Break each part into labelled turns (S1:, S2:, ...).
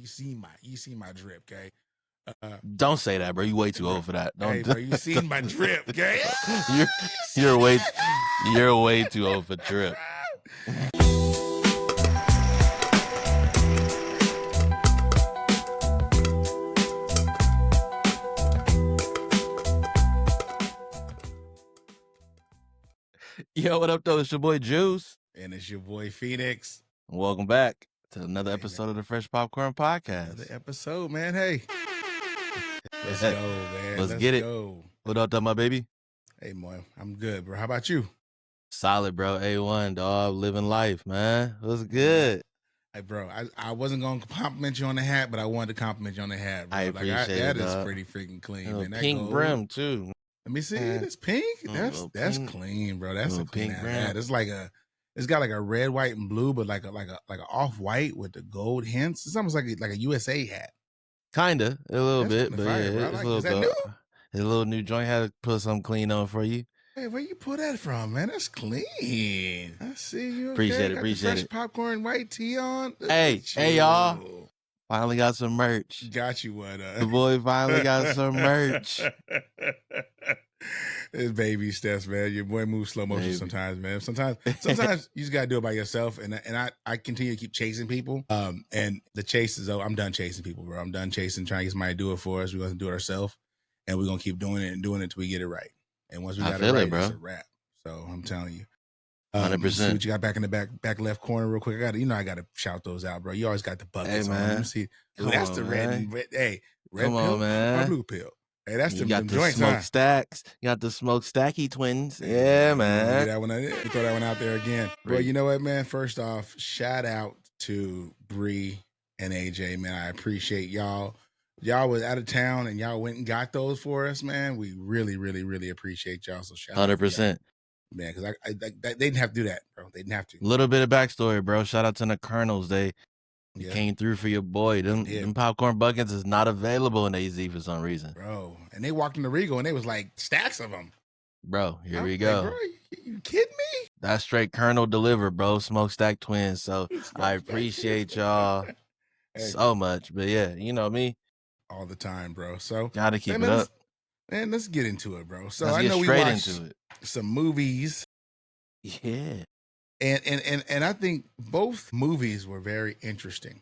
S1: you see my drip, okay?
S2: Don't say that, bro. You way too old for that. Don't.
S1: Hey, bro, you seen my drip, okay?
S2: you're way too old for drip. Yo, what up, though? It's your boy Juice.
S1: And it's your boy FENiX.
S2: Welcome back to another episode of the Fresh Popcorn Podcast.
S1: Another episode, man. Hey. Let's go, man.
S2: Let's get it. What up, my baby?
S1: Hey, boy. I'm good, bro. How about you?
S2: Solid, bro. A1, dog. Living life, man. What's good?
S1: Hey, bro, I wasn't going to compliment you on the hat, but I wanted to compliment you on the hat, bro.
S2: I appreciate it,
S1: That is
S2: dog.
S1: pretty freaking clean, man. That
S2: Pink
S1: gold
S2: brim, too.
S1: Let me see. It's pink. That's
S2: pink,
S1: clean, bro. That's a clean
S2: pink brim.
S1: hat. It's got like a red, white, and blue, but like a off white with the gold hints. It's almost like a USA hat.
S2: Kinda, a little bit, but
S1: fire,
S2: yeah,
S1: bro.
S2: it's
S1: Like,
S2: a little
S1: is that
S2: bit.
S1: new?
S2: It's a little new joint. Had to put something clean on for you.
S1: Hey, where you pull that from, man? That's clean. I see you.
S2: Appreciate it.
S1: Got
S2: Appreciate
S1: the fresh
S2: it.
S1: popcorn white tee on.
S2: Hey, y'all. Finally got some merch.
S1: Got you one.
S2: The boy finally got some merch.
S1: It's baby steps, man. Your boy moves slow motion sometimes, man. Sometimes you just gotta do it by yourself. And I continue to keep chasing people. And the chase is over. I'm done chasing people, bro. I'm done chasing, trying to get somebody to do it for us. We're gonna do it ourselves, and we're gonna keep doing it until we get it right. And once we got it right, it's a wrap. So I'm telling you.
S2: 100%.
S1: See what you got back in the back left corner real quick. I gotta shout those out, bro. You always got the buckets
S2: hey,
S1: on.
S2: man.
S1: Let me see. That's the red. Hey, red
S2: Come
S1: pill
S2: on, man.
S1: or blue pill. Hey, that's
S2: you
S1: them
S2: got the
S1: joints,
S2: smoke
S1: huh?
S2: stacks. You got the smoke stacky twins. Yeah, man.
S1: That one. Throw that one out there again. Bro, you know what, man? First off, shout out to Bree and AJ, man. I appreciate y'all. Y'all was out of town and y'all went and got those for us, man. We really, really, really appreciate y'all. So shout out
S2: 100%.
S1: Man, because they didn't have to do that, bro. They didn't have to.
S2: Little bit of backstory, bro. Shout out to the Colonels. They came through for your boy. Them popcorn buckets is not available in AZ for some reason,
S1: bro. And they walked in the Regal and they was like stacks of them,
S2: bro. Here we go.
S1: Like, bro, you kidding me?
S2: That's straight Colonel deliver, bro. Smokestack twins. So I appreciate y'all so much. But yeah, you know me
S1: all the time, bro. So
S2: gotta keep it up.
S1: Man, let's get into it, bro. So
S2: let's
S1: I know we watched
S2: into it.
S1: Some movies.
S2: Yeah.
S1: And I think both movies were very interesting.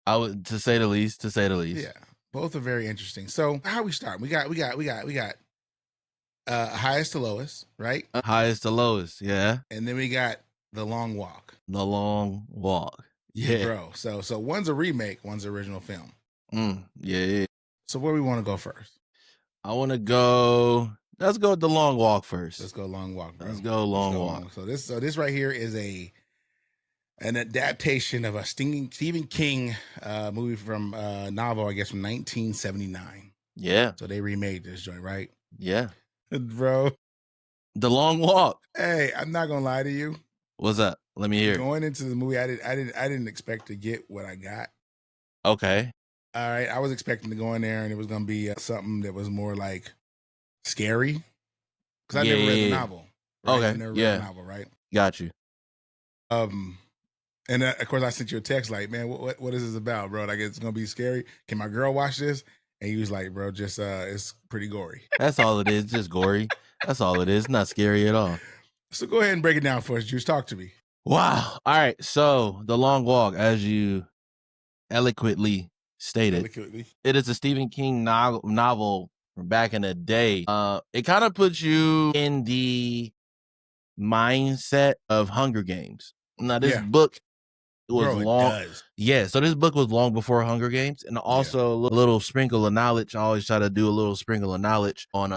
S2: To say the least.
S1: Yeah. Both are very interesting. So how we start? We got highest to lowest, right?
S2: Highest to lowest, yeah.
S1: And then we got The Long Walk.
S2: The Long Walk. Yeah.
S1: Bro. So one's a remake, one's an original film.
S2: Yeah.
S1: So where we want to go first?
S2: Let's go with The Long Walk first.
S1: Let's go Long Walk, bro.
S2: Let's go Long Walk.
S1: So this right here is an adaptation of a Stephen King movie from novel, I guess, from 1979.
S2: Yeah.
S1: So they remade this joint, right?
S2: Yeah.
S1: Bro.
S2: The Long Walk.
S1: Hey, I'm not gonna lie to you.
S2: What's up? Let me hear.
S1: Going into the movie, I didn't expect to get what I got.
S2: Okay.
S1: All right. I was expecting to go in there and it was gonna be something that was more like scary. Because I never read the novel. Right?
S2: Okay.
S1: I never read the novel, right?
S2: Got you.
S1: And of course, I sent you a text like, man, what is this about, bro? Like, it's going to be scary. Can my girl watch this? And you was like, bro, just, it's pretty gory.
S2: That's all it is. Just gory. That's all it is. Not scary at all.
S1: So go ahead and break it down for us, Juice. Talk to me.
S2: Wow. All right. So The Long Walk, as you eloquently stated, it is a Stephen King novel from back in the day. It kind of puts you in the mindset of Hunger Games. Now, this book was long. Yeah, so this book was long before Hunger Games, and also a little sprinkle of knowledge. I always try to do a little sprinkle of knowledge on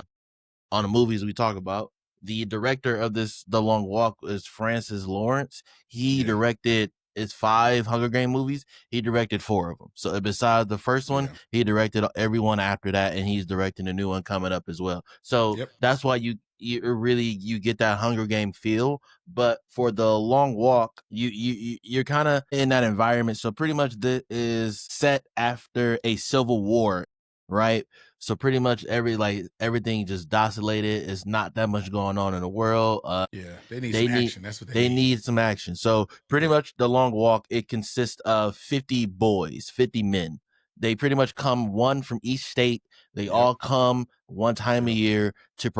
S2: the movies we talk about. The director of The Long Walk is Francis Lawrence. He directed 5 Hunger Game movies. He directed 4 of them. So besides the first one, he directed everyone after that, and he's directing a new one coming up as well. So that's why you get that Hunger Game feel. But for The Long Walk, you're kind of in that environment. So pretty much this is set after a civil war right? So pretty much everything just docilated. It's not that much going on in the world.
S1: Yeah, they need some action. That's what
S2: they need some action. So pretty much the long walk, it consists of 50 boys, 50 men. They pretty much come one from each state. They all come one time a year to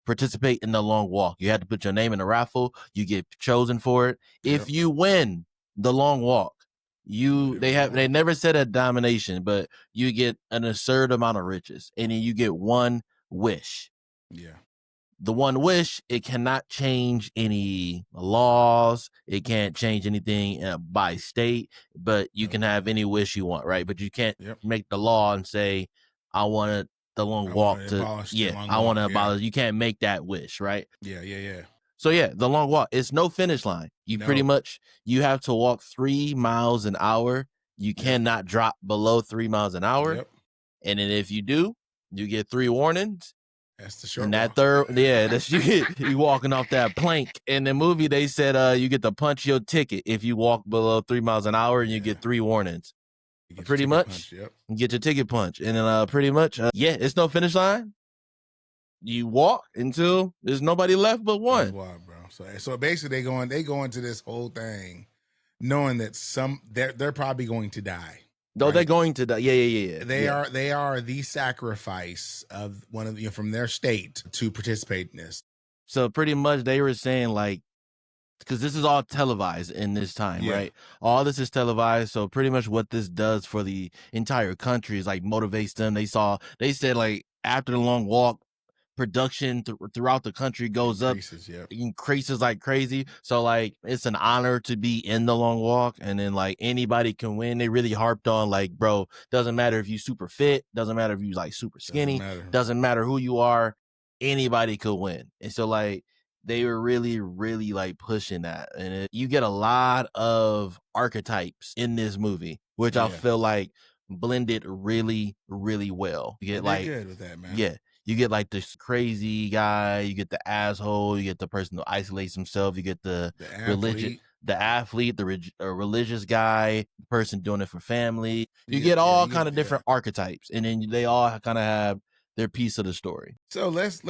S2: participate in the long walk. You have to put your name in a raffle. You get chosen for it. If you win the long walk, they never said a domination, but you get an absurd amount of riches, and then you get one wish.
S1: Yeah.
S2: The one wish, it cannot change any laws. It can't change anything by state, but you can have any wish you want, right? But you can't make the law and say, I want the long walk to, I want to abolish. You can't make that wish, right?
S1: Yeah.
S2: So yeah, the long walk, it's no finish line. You pretty much, you have to walk 3 miles an hour. You cannot drop below 3 miles an hour. And then if you do, you get 3 warnings.
S1: That's the short.
S2: And that third, that's you walking off that plank. In the movie, they said you get to punch your ticket if you walk below 3 miles an hour, and you get 3 warnings. Pretty much, you get your ticket punch, and then pretty much, it's no finish line. You walk until there's nobody left but one.
S1: That's wild, bro. So basically, they go into this whole thing knowing that they're probably going to die.
S2: No, they're going to die. Yeah.
S1: They are the sacrifice of one of from their state to participate in this.
S2: So pretty much they were saying, like, because this is all televised in this time, right? All this is televised. So pretty much what this does for the entire country is like motivates them. They said like after the long walk, production throughout the country goes up, increases like crazy. So like it's an honor to be in the long walk, and then like anybody can win. They really harped on like, bro, doesn't matter if you super fit, doesn't matter if you like super skinny, doesn't matter who you are, anybody could win. And so like they were really, really like pushing that, and you get a lot of archetypes in this movie, which I feel like blended really, really well. You get like
S1: good with that, man.
S2: Yeah. You get like this crazy guy, you get the asshole, you get the person who isolates himself, you get the athlete, the religious guy, the person doing it for family. You get all kind of different archetypes, and then they all kind of have their piece of the story.
S1: So let's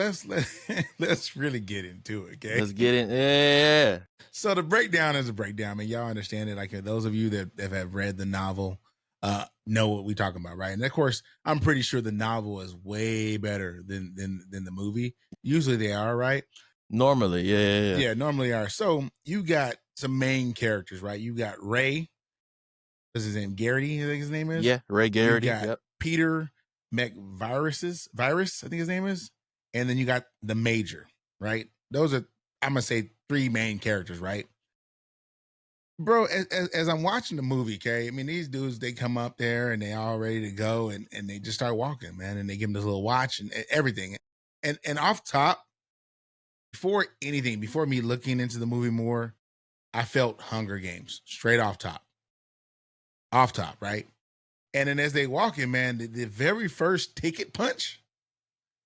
S1: really get into it, okay?
S2: Let's get in. Yeah.
S1: So the breakdown is a breakdown. I mean, y'all understand it. Like those of you that have read the novel, know what we're talking about, right? And of course, I'm pretty sure the novel is way better than the movie. Usually they are, right?
S2: Normally, yeah,
S1: normally are. So you got some main characters, right? You got Ray. What's his name? Garrity, I think his name is.
S2: Yeah, Ray Garrity.
S1: You got Peter McVirus, I think his name is. And then you got the Major, right? Those are, I'm gonna say, 3 main characters, right? Bro, as I'm watching the movie, okay, I mean, these dudes, they come up there and they all ready to go, and they just start walking, man, and they give them this little watch and everything. And off top, before me looking into the movie more, I felt Hunger Games straight off top, right? And then as they walk in, man, the very first ticket punch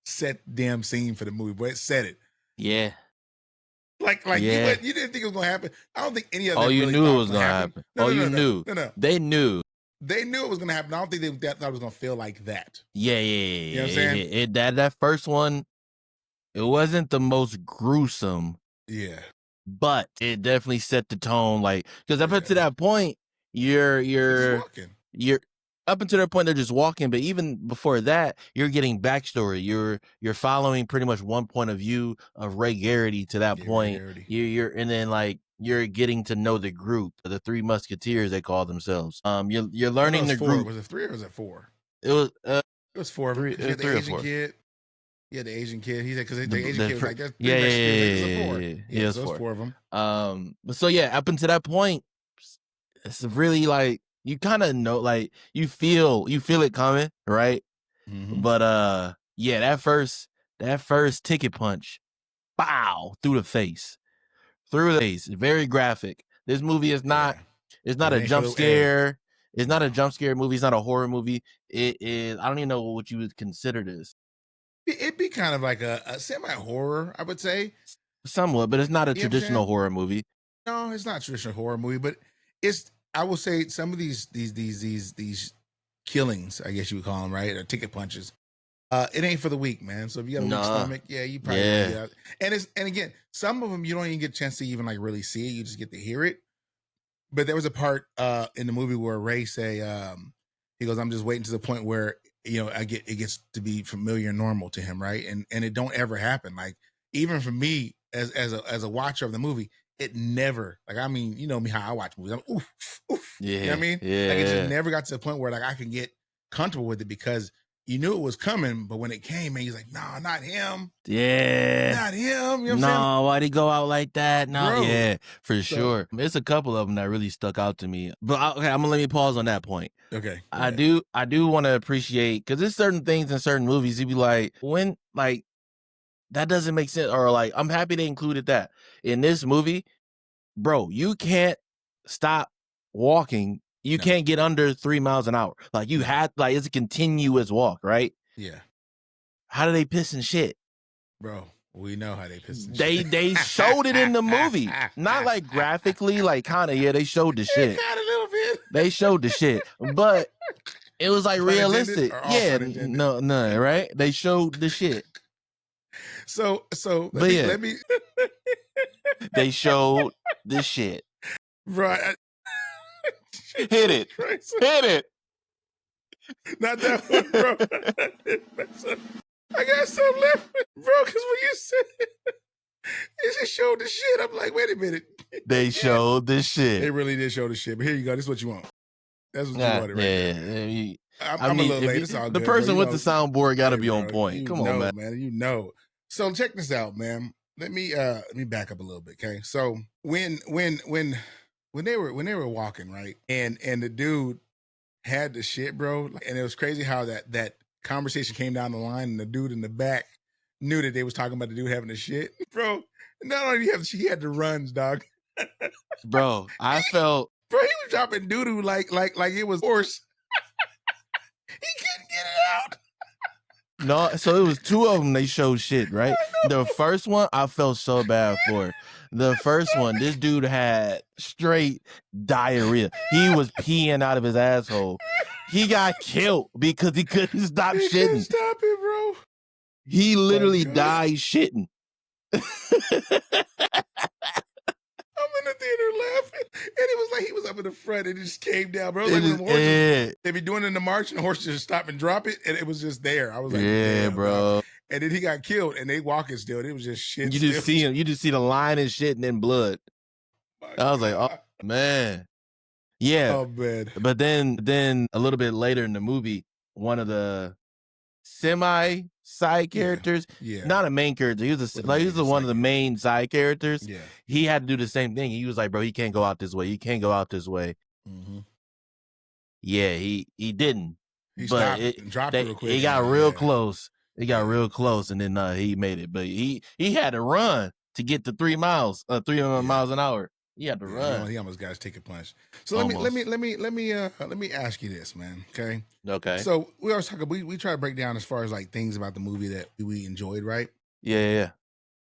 S1: set damn scene for the movie, but it said it.
S2: Yeah.
S1: Like you didn't think it was gonna happen. I don't think any of them.
S2: Oh, you
S1: really
S2: knew it was gonna happen.
S1: No,
S2: you knew.
S1: No.
S2: They knew.
S1: They knew it was gonna happen. I don't think they thought it was gonna feel like that.
S2: Yeah.
S1: You know what I'm saying?
S2: That first one, it wasn't the most gruesome.
S1: Yeah.
S2: But it definitely set the tone, like, because up until that point, you're up until that point they're just walking, but even before that, you're getting backstory. You're following pretty much one point of view of Ray Garrity to that point. And then like you're getting to know the group, the 3 Musketeers they call themselves. You're learning the group.
S1: Was it 3 or was it 4?
S2: It was
S1: 4 of them.
S2: It was 3 or 4.
S1: Kid. Yeah, the Asian kid. He said because the Asian kid was like, "That's 3
S2: Yeah,
S1: so it's 4 of them.
S2: So yeah, up until that point, it's really like you kind of know, like you feel it coming, right?
S1: Mm-hmm.
S2: But that first ticket punch, bow, through the face, very graphic. This movie is not. It's not a jump scare. It's not a jump scare movie. It's not a horror movie. It is. I don't even know what you would consider this.
S1: It'd be kind of like a semi-horror, I would say.
S2: Somewhat, but it's not a traditional horror movie.
S1: No, it's not a traditional horror movie, but it's, I will say, some of these killings, I guess you would call them, right? Or ticket punches. It ain't for the weak, man. So if you got a weak stomach, yeah, you probably get out. And again, some of them you don't even get a chance to even like really see it. You just get to hear it. But there was a part in the movie where Ray say, he goes, "I'm just waiting to the point where it gets to be familiar and normal to him, right?" And it don't ever happen. Like even for me as a watcher of the movie, it never, like, I mean, you know me how I watch movies. I'm oof, oof.
S2: Yeah.
S1: You know what I mean?
S2: Yeah.
S1: Like it just never got to the point where like I can get comfortable with it because you knew it was coming, but when it came, man, he's like, "No, not him.
S2: Yeah.
S1: Not him." You know what I'm saying?
S2: No, why'd he go out like that? No,
S1: Bro.
S2: yeah, for sure. It's a couple of them that really stuck out to me. But okay, I'm gonna let me pause on that point.
S1: Okay.
S2: I do want to appreciate, because there's certain things in certain movies you'd be like, when, like, that doesn't make sense, or like, I'm happy they included that in this movie. Bro, you can't stop walking. You can't get under 3 miles an hour. Like you had, like, it's a continuous walk, right?
S1: Yeah.
S2: How do they piss and shit?
S1: Bro, we know how they piss and shit.
S2: They showed it in the movie. Not like graphically, like kind of, they showed the shit.
S1: Kind of a little bit.
S2: They showed the shit. But it was like realistic. Yeah, no, right? They showed the shit.
S1: So let me
S2: they showed the shit.
S1: Right.
S2: Hit it. Hit it.
S1: Not that one, bro. I got something left, bro, because when you said it just showed the shit, I'm like, wait a minute.
S2: They showed the shit.
S1: They really did show the shit. But here you go. This is what you want. That's what you wanted right there. I'm a little late. It's all good.
S2: The person with the soundboard got to be on point. Come on, man.
S1: You know. So check this out, man. Let me back up a little bit, okay? So when they were walking, right, and the dude had the shit, bro, and it was crazy how that conversation came down the line, and the dude in the back knew that they was talking about the dude having the shit, bro. Not only he had the runs, dog.
S2: Bro, I felt,
S1: bro, he was dropping doo doo like it was horse. He couldn't get it out.
S2: No, so it was two of them they showed shit, right? The first one, I felt so bad for. The first one, this dude had straight diarrhea. He was peeing out of his asshole. He got killed because he couldn't stop shitting.
S1: Couldn't stop it, bro.
S2: He literally died shitting.
S1: I'm in the theater laughing, and it was like he was up in the front, and it just came down, bro. Like when the horses, they be doing it in the march, and the horse just stop and drop it, and it was just there. I was like, damn,
S2: bro.
S1: And then he got killed, and they walking still. It was just shit.
S2: You just see him. You just see the line and shit, and then blood. I was like, oh man, yeah.
S1: Oh man.
S2: But then a little bit later in the movie, one of the side characters, not a main character. He was one of the main side characters.
S1: Yeah,
S2: he had to do the same thing. He was like, bro, he can't go out this way. He can't go out this way.
S1: Mm-hmm.
S2: Yeah, he didn't.
S1: He stopped and dropped real quick.
S2: He got real close. He got real close, and then he made it. But he had to run to get to 3 miles, 300 miles an hour. He had to run.
S1: He almost got his ticket punched. So let me ask you this, man. Okay.
S2: Okay.
S1: So we always talk. We try to break down as far as like things about the movie that we enjoyed, right?
S2: Yeah.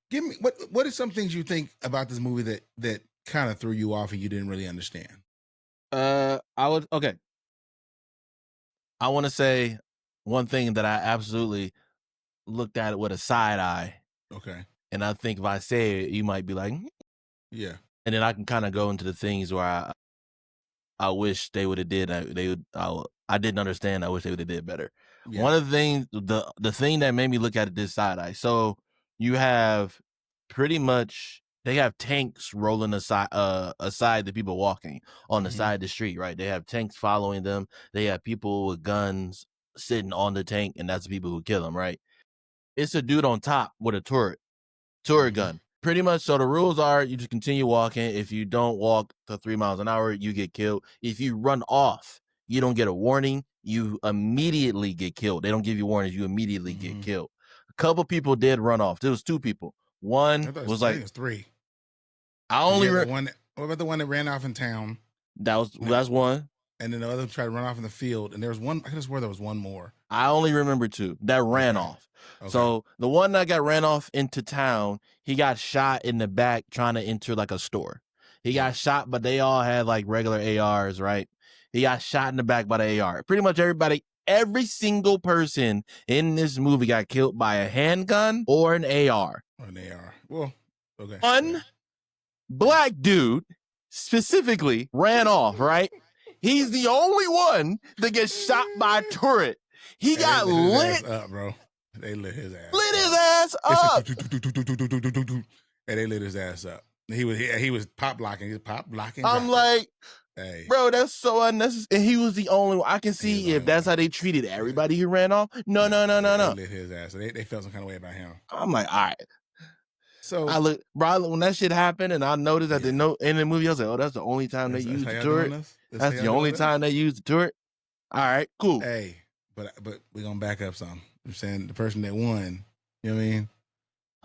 S1: Give me what are some things you think about this movie that kind of threw you off and you didn't really understand?
S2: I want to say one thing that I absolutely looked at it with a side eye.
S1: Okay.
S2: And I think if I say it, you might be like,
S1: yeah.
S2: And then I can kind of go into the things where I wish they would have did. I didn't understand. I wish they would have did better. Yeah. One of the things, the thing that made me look at it this side eye. So you have pretty much, they have tanks rolling aside the people walking on the side of the street, right? They have tanks following them. They have people with guns sitting on the tank, and that's the people who kill them, right? It's a dude on top with a turret gun. Pretty much. So the rules are you just continue walking. If you don't walk to 3 miles an hour, you get killed. If you run off, you don't get a warning. You immediately get killed. They don't give you warnings. You immediately get killed. A couple people did run off. There was 2 people. One was like,
S1: I think it was 3.
S2: I only
S1: one. What about the one that ran off in town?
S2: That's one.
S1: And then the other tried to run off in the field. And there was one. I could have sworn there was one more.
S2: I only remember 2 that ran off. Okay. So the one that got ran off into town, he got shot in the back trying to enter like a store. He got shot, but they all had like regular ARs, right? he got shot in the back by the AR. Pretty much every single person in this movie got killed by a handgun or an AR.
S1: Or an AR. Well, okay.
S2: One black dude specifically ran off, right? He's the only one that gets shot by a turret. He got lit
S1: up, bro. They lit his ass.
S2: Lit his ass up.
S1: And they lit his ass up. He was pop blocking. He was pop blocking.
S2: I'm like, hey, bro, that's so unnecessary. And he was the only one. I can see if that's how they treated everybody who ran off. No.
S1: They lit his ass. So they felt some kind of way about him.
S2: I'm like, all right.
S1: So
S2: I look, bro, when that shit happened and I noticed that in the movie, I was like, oh, that's the only time they used the turret. That's the only time they used the turret. All right, cool.
S1: Hey, but we're gonna back up some. I'm saying the person that won, you know what I mean?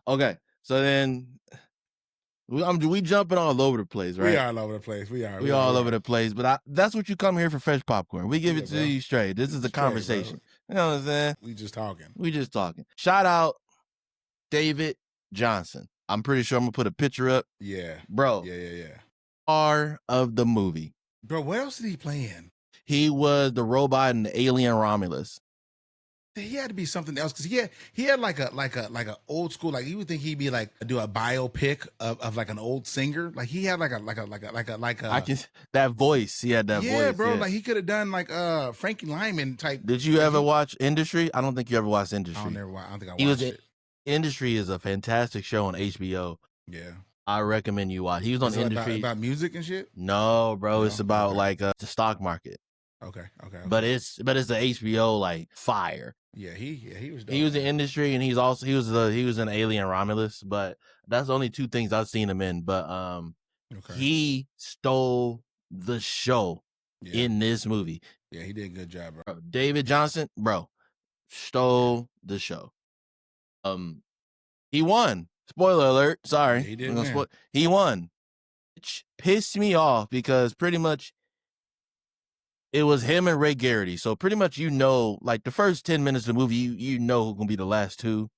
S2: Okay. So then we jumping all over the place, right?
S1: We are all over the place. We
S2: all over the place. But that's what you come here for, fresh popcorn. We give it to you straight. This is a conversation. You know what I'm saying?
S1: We just talking.
S2: Shout out David Johnson. I'm pretty sure I'm gonna put a picture up.
S1: Yeah.
S2: Bro.
S1: Yeah.
S2: Star of the movie.
S1: Bro, what else did he play in?
S2: He was the robot in the Alien Romulus.
S1: He had to be something else because he had like a old school, like you would think he'd be like do a biopic of like an old singer. Like he had like a
S2: I can that voice. He had that voice.
S1: Yeah, bro. Like he could have done like Frankie Lyman type.
S2: Did you ever watch Industry? I don't think you ever watched Industry.
S1: I don't think I watched it.
S2: Industry is a fantastic show on HBO.
S1: Yeah.
S2: I recommend you watch. He was on Industry.
S1: About music and shit?
S2: No, bro. It's about like the stock market.
S1: Okay.
S2: But it's the HBO like fire.
S1: Yeah, he was dope.
S2: He was in Industry and he was in Alien Romulus, but that's the only two things I've seen him in. But he stole the show in this movie.
S1: Yeah, he did a good job, bro.
S2: David Johnson, bro, stole the show. He won. Spoiler alert. Sorry.
S1: Yeah, he did.
S2: He won. Which pissed me off because pretty much it was him and Ray Garrity. So pretty much, like the first 10 minutes of the movie, you know who's gonna be the last two.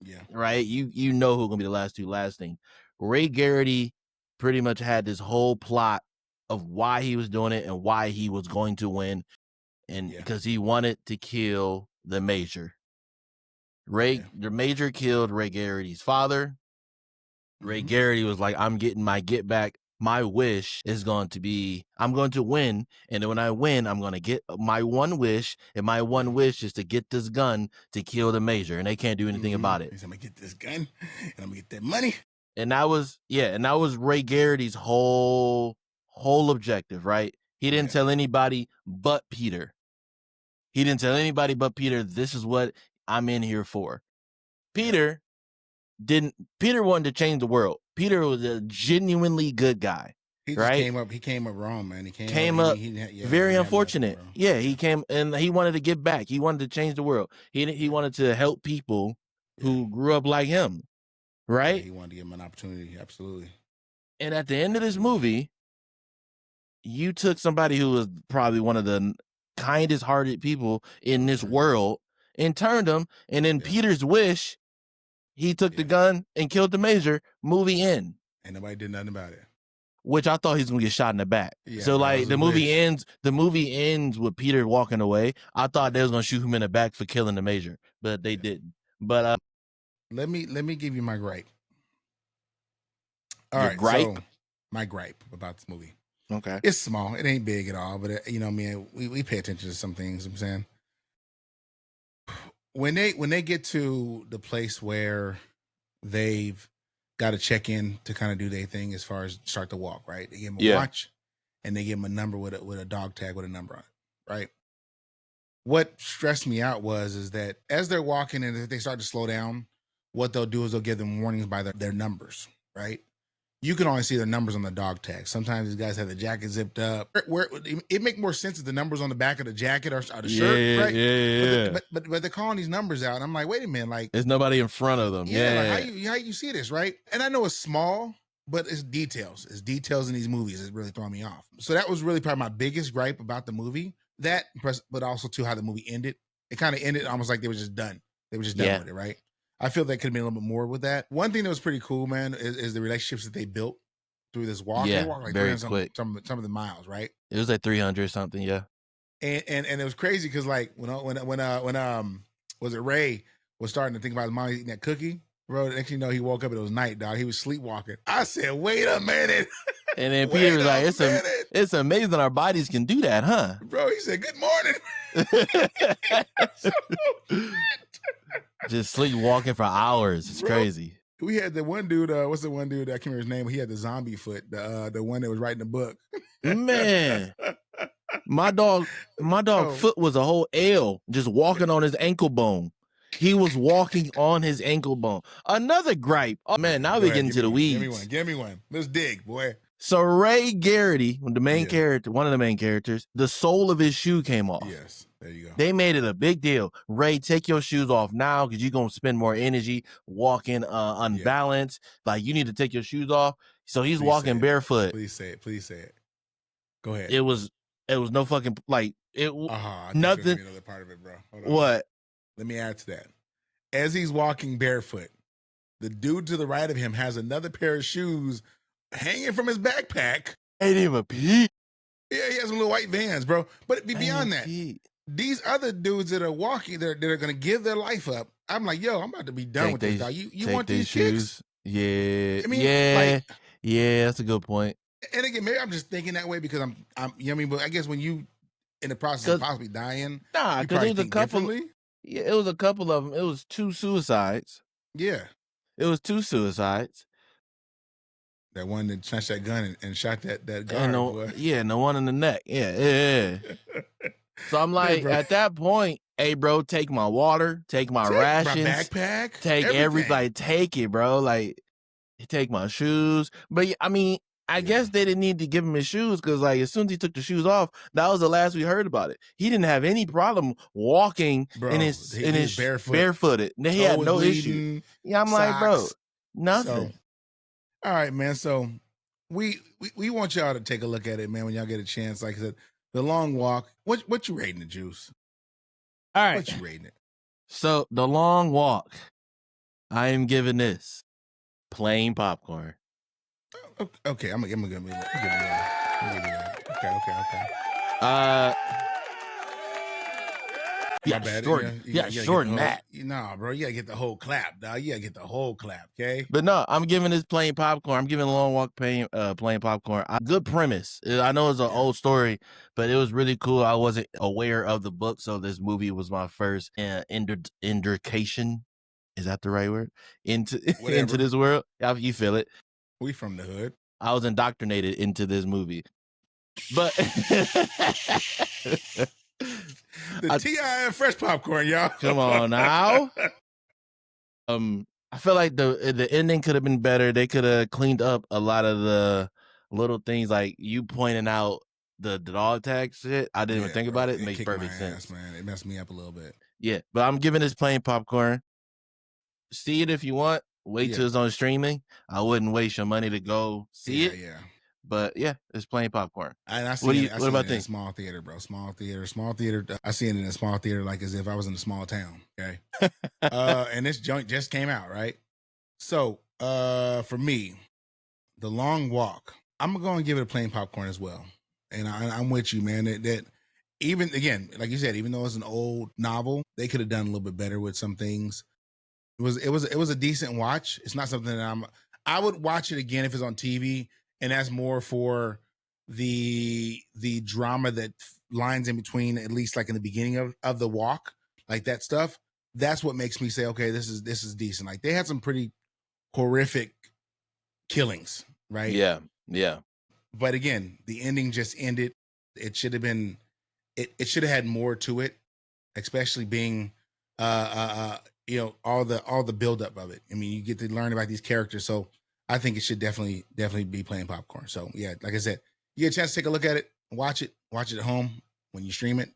S1: Yeah.
S2: Right? You know who's gonna be the last two lasting. Ray Garrity pretty much had this whole plot of why he was doing it and why he was going to win. And because he wanted to kill the Major. The Major killed Ray Garrity's father. Ray Garrity was like, I'm getting my get back. My wish is going to be, I'm going to win. And when I win, I'm going to get my one wish. And my one wish is to get this gun to kill the Major. And they can't do anything about it.
S1: I'm going to get this gun and I'm going to get that money.
S2: And that was Ray Garrity's whole objective, right? He didn't tell anybody but Peter. This is what I'm in here for. Peter wanted to change the world. Peter was a genuinely good guy.
S1: He came up wrong, man.
S2: Very unfortunate. He came and he wanted to give back. He wanted to change the world. He wanted to help people who grew up like him. Right?
S1: Yeah, he wanted to give him an opportunity. Absolutely.
S2: And at the end of this movie, you took somebody who was probably one of the kindest hearted people in this world and turned him. And in Peter's wish, he took the gun and killed the Major. Movie end.
S1: And nobody did nothing about it.
S2: Which I thought he was gonna get shot in the back. Yeah, so like the movie ends with Peter walking away. I thought they was gonna shoot him in the back for killing the Major, but they didn't. But
S1: let me give you my gripe. All right,
S2: gripe?
S1: So my gripe about this movie.
S2: Okay.
S1: It's small. It ain't big at all, but we pay attention to some things, I'm saying. When they get to the place where they've got to check in to kind of do their thing as far as start to walk, right? They give them a watch and they give them a number with a dog tag with a number on it, right? What stressed me out is that as they're walking and if they start to slow down, what they'll do is they'll give them warnings by their numbers, right? You can only see the numbers on the dog tag. Sometimes these guys have the jacket zipped up. Where it make more sense if the numbers on the back of the jacket or the shirt, right?
S2: Yeah.
S1: But they're calling these numbers out, and I'm like, wait a minute, like
S2: there's nobody in front of them.
S1: Like, how you see this, right? And I know it's small, but it's details. It's details in these movies that's really throwing me off. So that was really probably my biggest gripe about the movie. That, but also too how the movie ended. It kind of ended almost like they were just done. They were just done with it, right? I feel that could have been a little bit more with that. One thing that was pretty cool, man, is the relationships that they built through this walk.
S2: Yeah,
S1: they walked like
S2: very
S1: 300
S2: quick.
S1: some of the miles, right?
S2: It was like 300 something, yeah.
S1: And it was crazy because like when was it Ray was starting to think about his mom eating that cookie, bro. Next thing you know, he woke up and it was night, dog. He was sleepwalking. I said, "Wait a minute."
S2: And then Peter was like, "It's amazing our bodies can do that, huh?"
S1: Bro, he said, "Good morning."
S2: Just sleepwalking for hours. It's crazy.
S1: We had the one dude. What's the one dude? I can't remember his name. He had the zombie foot. The one that was writing the book.
S2: Man, my dog foot was a whole L, just walking on his ankle bone. He was walking on his ankle bone. Another gripe. Oh man, now we're getting to the weeds.
S1: Give me one. Let's dig, boy.
S2: So Ray Garrity, the main character, one of the main characters, the sole of his shoe came off.
S1: Yes, there you go.
S2: They made it a big deal. Ray, take your shoes off now because you're gonna spend more energy walking unbalanced. Like you need to take your shoes off. So he's walking barefoot.
S1: Please say it. Please say it. Go ahead.
S2: It was no fucking like it. Nothing.
S1: Another part of it, bro. Hold
S2: on. What?
S1: Let me add to that. As he's walking barefoot, the dude to the right of him has another pair of shoes hanging from his backpack.
S2: Ain't even peep.
S1: Yeah, he has some little white Vans, bro. But beyond that, these other dudes that are walking, that are going to give their life up. I'm like, yo, I'm about to be done with this, dog. You want these shoes?
S2: Yeah. I mean, yeah, that's a good point.
S1: And again, maybe I'm just thinking that way because I'm you know what I mean? But I guess when you in the process of possibly dying,
S2: because it was a couple. Yeah, it was a couple of them. It was 2 suicides.
S1: Yeah.
S2: It was 2 suicides.
S1: That one that snatched that gun and shot that guard, boy.
S2: Yeah, and the one in the neck. Yeah. So I'm like, at that point, hey, bro, take my water, take my rations,
S1: my backpack,
S2: take everything. Take it, bro. Like, take my shoes. But I mean, I guess they didn't need to give him his shoes because, like, as soon as he took the shoes off, that was the last we heard about it. He didn't have any problem walking in his barefooted. He had no issue. Yeah, I'm like, bro, nothing.
S1: So, all right, man. So we want y'all to take a look at it, man. When y'all get a chance, like I said, The Long Walk. What you rating the Juice?
S2: All right,
S1: what you rating it?
S2: So The Long Walk, I am giving this plain popcorn.
S1: Okay, I'm gonna give you that. Okay.
S2: Shorten that.
S1: Nah, bro, you gotta get the whole clap, dog. You gotta get the whole clap, okay?
S2: But no, I'm giving this plain popcorn. I'm giving The Long Walk plain popcorn. Good premise. I know it's an old story, but it was really cool. I wasn't aware of the book, so this movie was my first indication. Is that the right word? Into this world. You feel it.
S1: We from the hood.
S2: I was indoctrinated into this movie. But
S1: the TIF fresh popcorn, y'all.
S2: Come on now. I feel like the ending could have been better. They could have cleaned up a lot of the little things, like you pointing out the dog tag shit. I didn't even think about it. It makes perfect sense,
S1: man. It messed me up a little bit.
S2: Yeah, but I'm giving this plain popcorn. See it if you want. Wait till it's on streaming. I wouldn't waste your money to go see it.
S1: Yeah.
S2: But yeah, it's plain popcorn.
S1: And I see it in a small theater, bro. Small theater. I see it in a small theater like as if I was in a small town. Okay. And this joint just came out, right? So for me, The Long Walk, I'm going to give it a plain popcorn as well. And I'm with you, man. That even, again, like you said, even though it's an old novel, they could have done a little bit better with some things. It was a decent watch. It's not something that I would watch it again if it's on TV, and that's more for the drama that lines in between, at least like in the beginning of the walk, like that stuff. That's what makes me say, okay, this is decent. Like they had some pretty horrific killings, right?
S2: Yeah.
S1: But again, the ending just ended. It should have been. It should have had more to it, especially being all the buildup of it. I mean, you get to learn about these characters, so I think it should definitely be plain popcorn. So yeah, like I said, you get a chance to take a look at it, watch it at home when you stream it.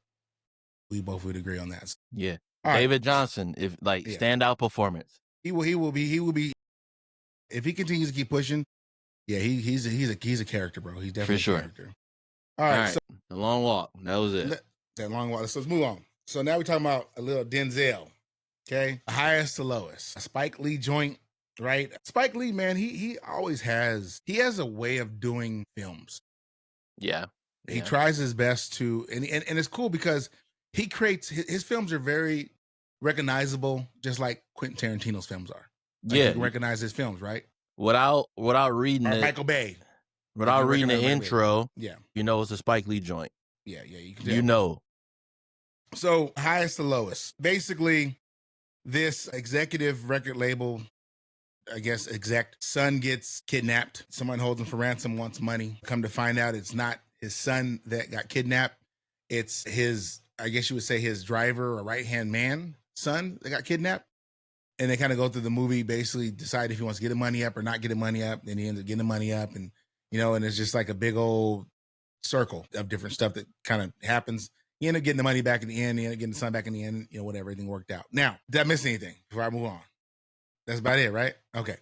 S1: We both would agree on that.
S2: Yeah, David Johnson, standout performance.
S1: He will be. If he continues to keep pushing, yeah, he's a character, bro. He's definitely
S2: for sure.
S1: A character. All right, so
S2: The Long Walk. That was it.
S1: That Long Walk. So let's move on. So now we're talking about a little Denzel. Okay, highest to lowest. A Spike Lee joint right? Spike Lee, man, he always has a way of doing films.
S2: Yeah.
S1: He tries his best to, and it's cool because he creates his films are very recognizable, just like Quentin Tarantino's films are. Like you can recognize his films, right?
S2: Without reading it,
S1: Michael Bay.
S2: Without reading the intro,
S1: yeah,
S2: you know it's a Spike Lee joint.
S1: Yeah, you can
S2: tell. You know.
S1: So highest to lowest. Basically, this executive record label, I guess exec son gets kidnapped. Someone holds him for ransom, wants money. Come to find out it's not his son that got kidnapped. It's his, I guess you would say his driver or right-hand man son that got kidnapped. And they kind of go through the movie, basically decide if he wants to get the money up or not get the money up. Then he ends up getting the money up, and and it's just like a big old circle of different stuff that kind of happens. You end up getting the money back in the end, you end up getting the son back in the end, whatever, everything worked out. Now, did I miss anything before I move on? That's about it, right? Okay.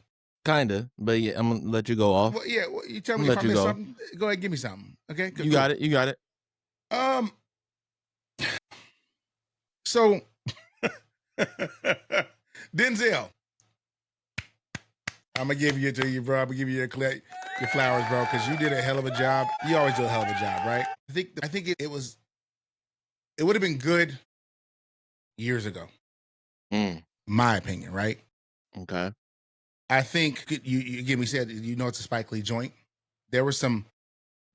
S2: Kinda, but yeah, I'm gonna let you go off.
S1: Well, yeah, you tell me if I missed something. Go ahead, give me something. Okay,
S2: you got it. You got it.
S1: So Denzel, I'm gonna give it to you, bro. I'm gonna give you your flowers, bro, because you did a hell of a job. You always do a hell of a job, right? I think it would have been good years ago. My opinion, right?
S2: Okay.
S1: I think you again, we said it's a Spike Lee joint. There were some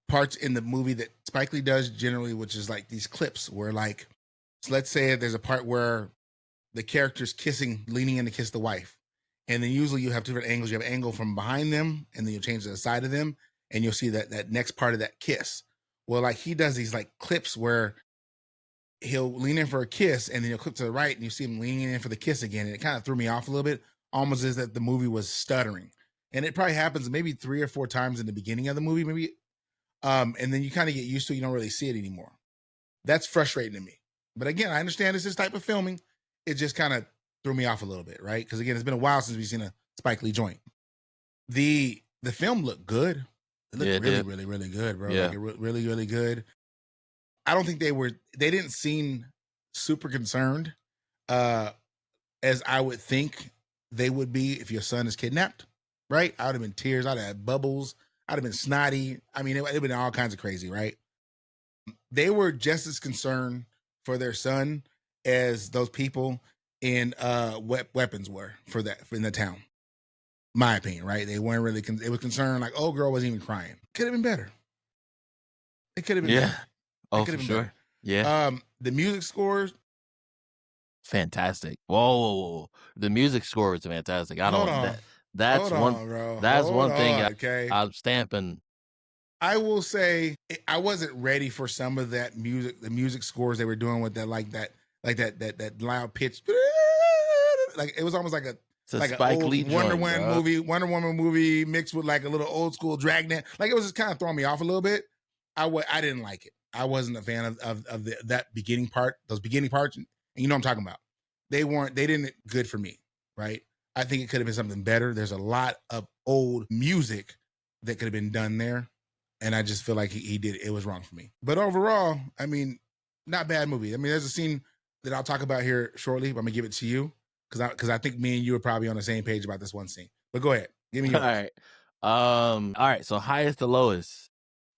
S1: parts in the movie that Spike Lee does generally, which is like these clips where, like, so let's say there's a part where the character's kissing, leaning in to kiss the wife. And then usually you have different angles. You have an angle from behind them, and then you change to the side of them, and you'll see that next part of that kiss. Well, like he does these like clips where he'll lean in for a kiss, and then he'll clip to the right, and you see him leaning in for the kiss again. And it kind of threw me off a little bit, almost as that the movie was stuttering. And it probably happens maybe 3 or 4 times in the beginning of the movie, maybe. And then you kind of get used to it. You don't really see it anymore. That's frustrating to me. But again, I understand this type of filming. It just kind of threw me off a little bit, right? Because again, it's been a while since we've seen a Spike Lee joint. The film looked good. It looked really, really good, bro.
S2: Yeah.
S1: Like really, really good. I don't think they didn't seem super concerned as I would think they would be if your son is kidnapped, right? I would have been tears. I'd have had bubbles. I'd have been snotty. I mean, it would have been all kinds of crazy, right? They were just as concerned for their son as those people in weapons were in the town. My opinion, right? They weren't really. They were concerned, like, oh, girl wasn't even crying. Could have been better. It could have been better.
S2: Oh, for sure. Better. Yeah.
S1: The music scores,
S2: fantastic. Whoa. The music score is fantastic. I don't. That's one thing I'm stamping.
S1: I will say I wasn't ready for some of that music. The music scores they were doing with that loud pitch. Like it was almost like a
S2: Spike Lee
S1: Wonder Woman movie mixed with like a little old school Dragnet. Like it was just kind of throwing me off a little bit. I didn't like it. I wasn't a fan of that beginning part, those beginning parts. And you know what I'm talking about. They didn't good for me, right? I think it could have been something better. There's a lot of old music that could have been done there. And I just feel like he did, it was wrong for me. But overall, I mean, not bad movie. I mean, there's a scene that I'll talk about here shortly, but I'm gonna give it to you because I think me and you are probably on the same page about this one scene. But go ahead, give me yours.
S2: All right. So highest to lowest,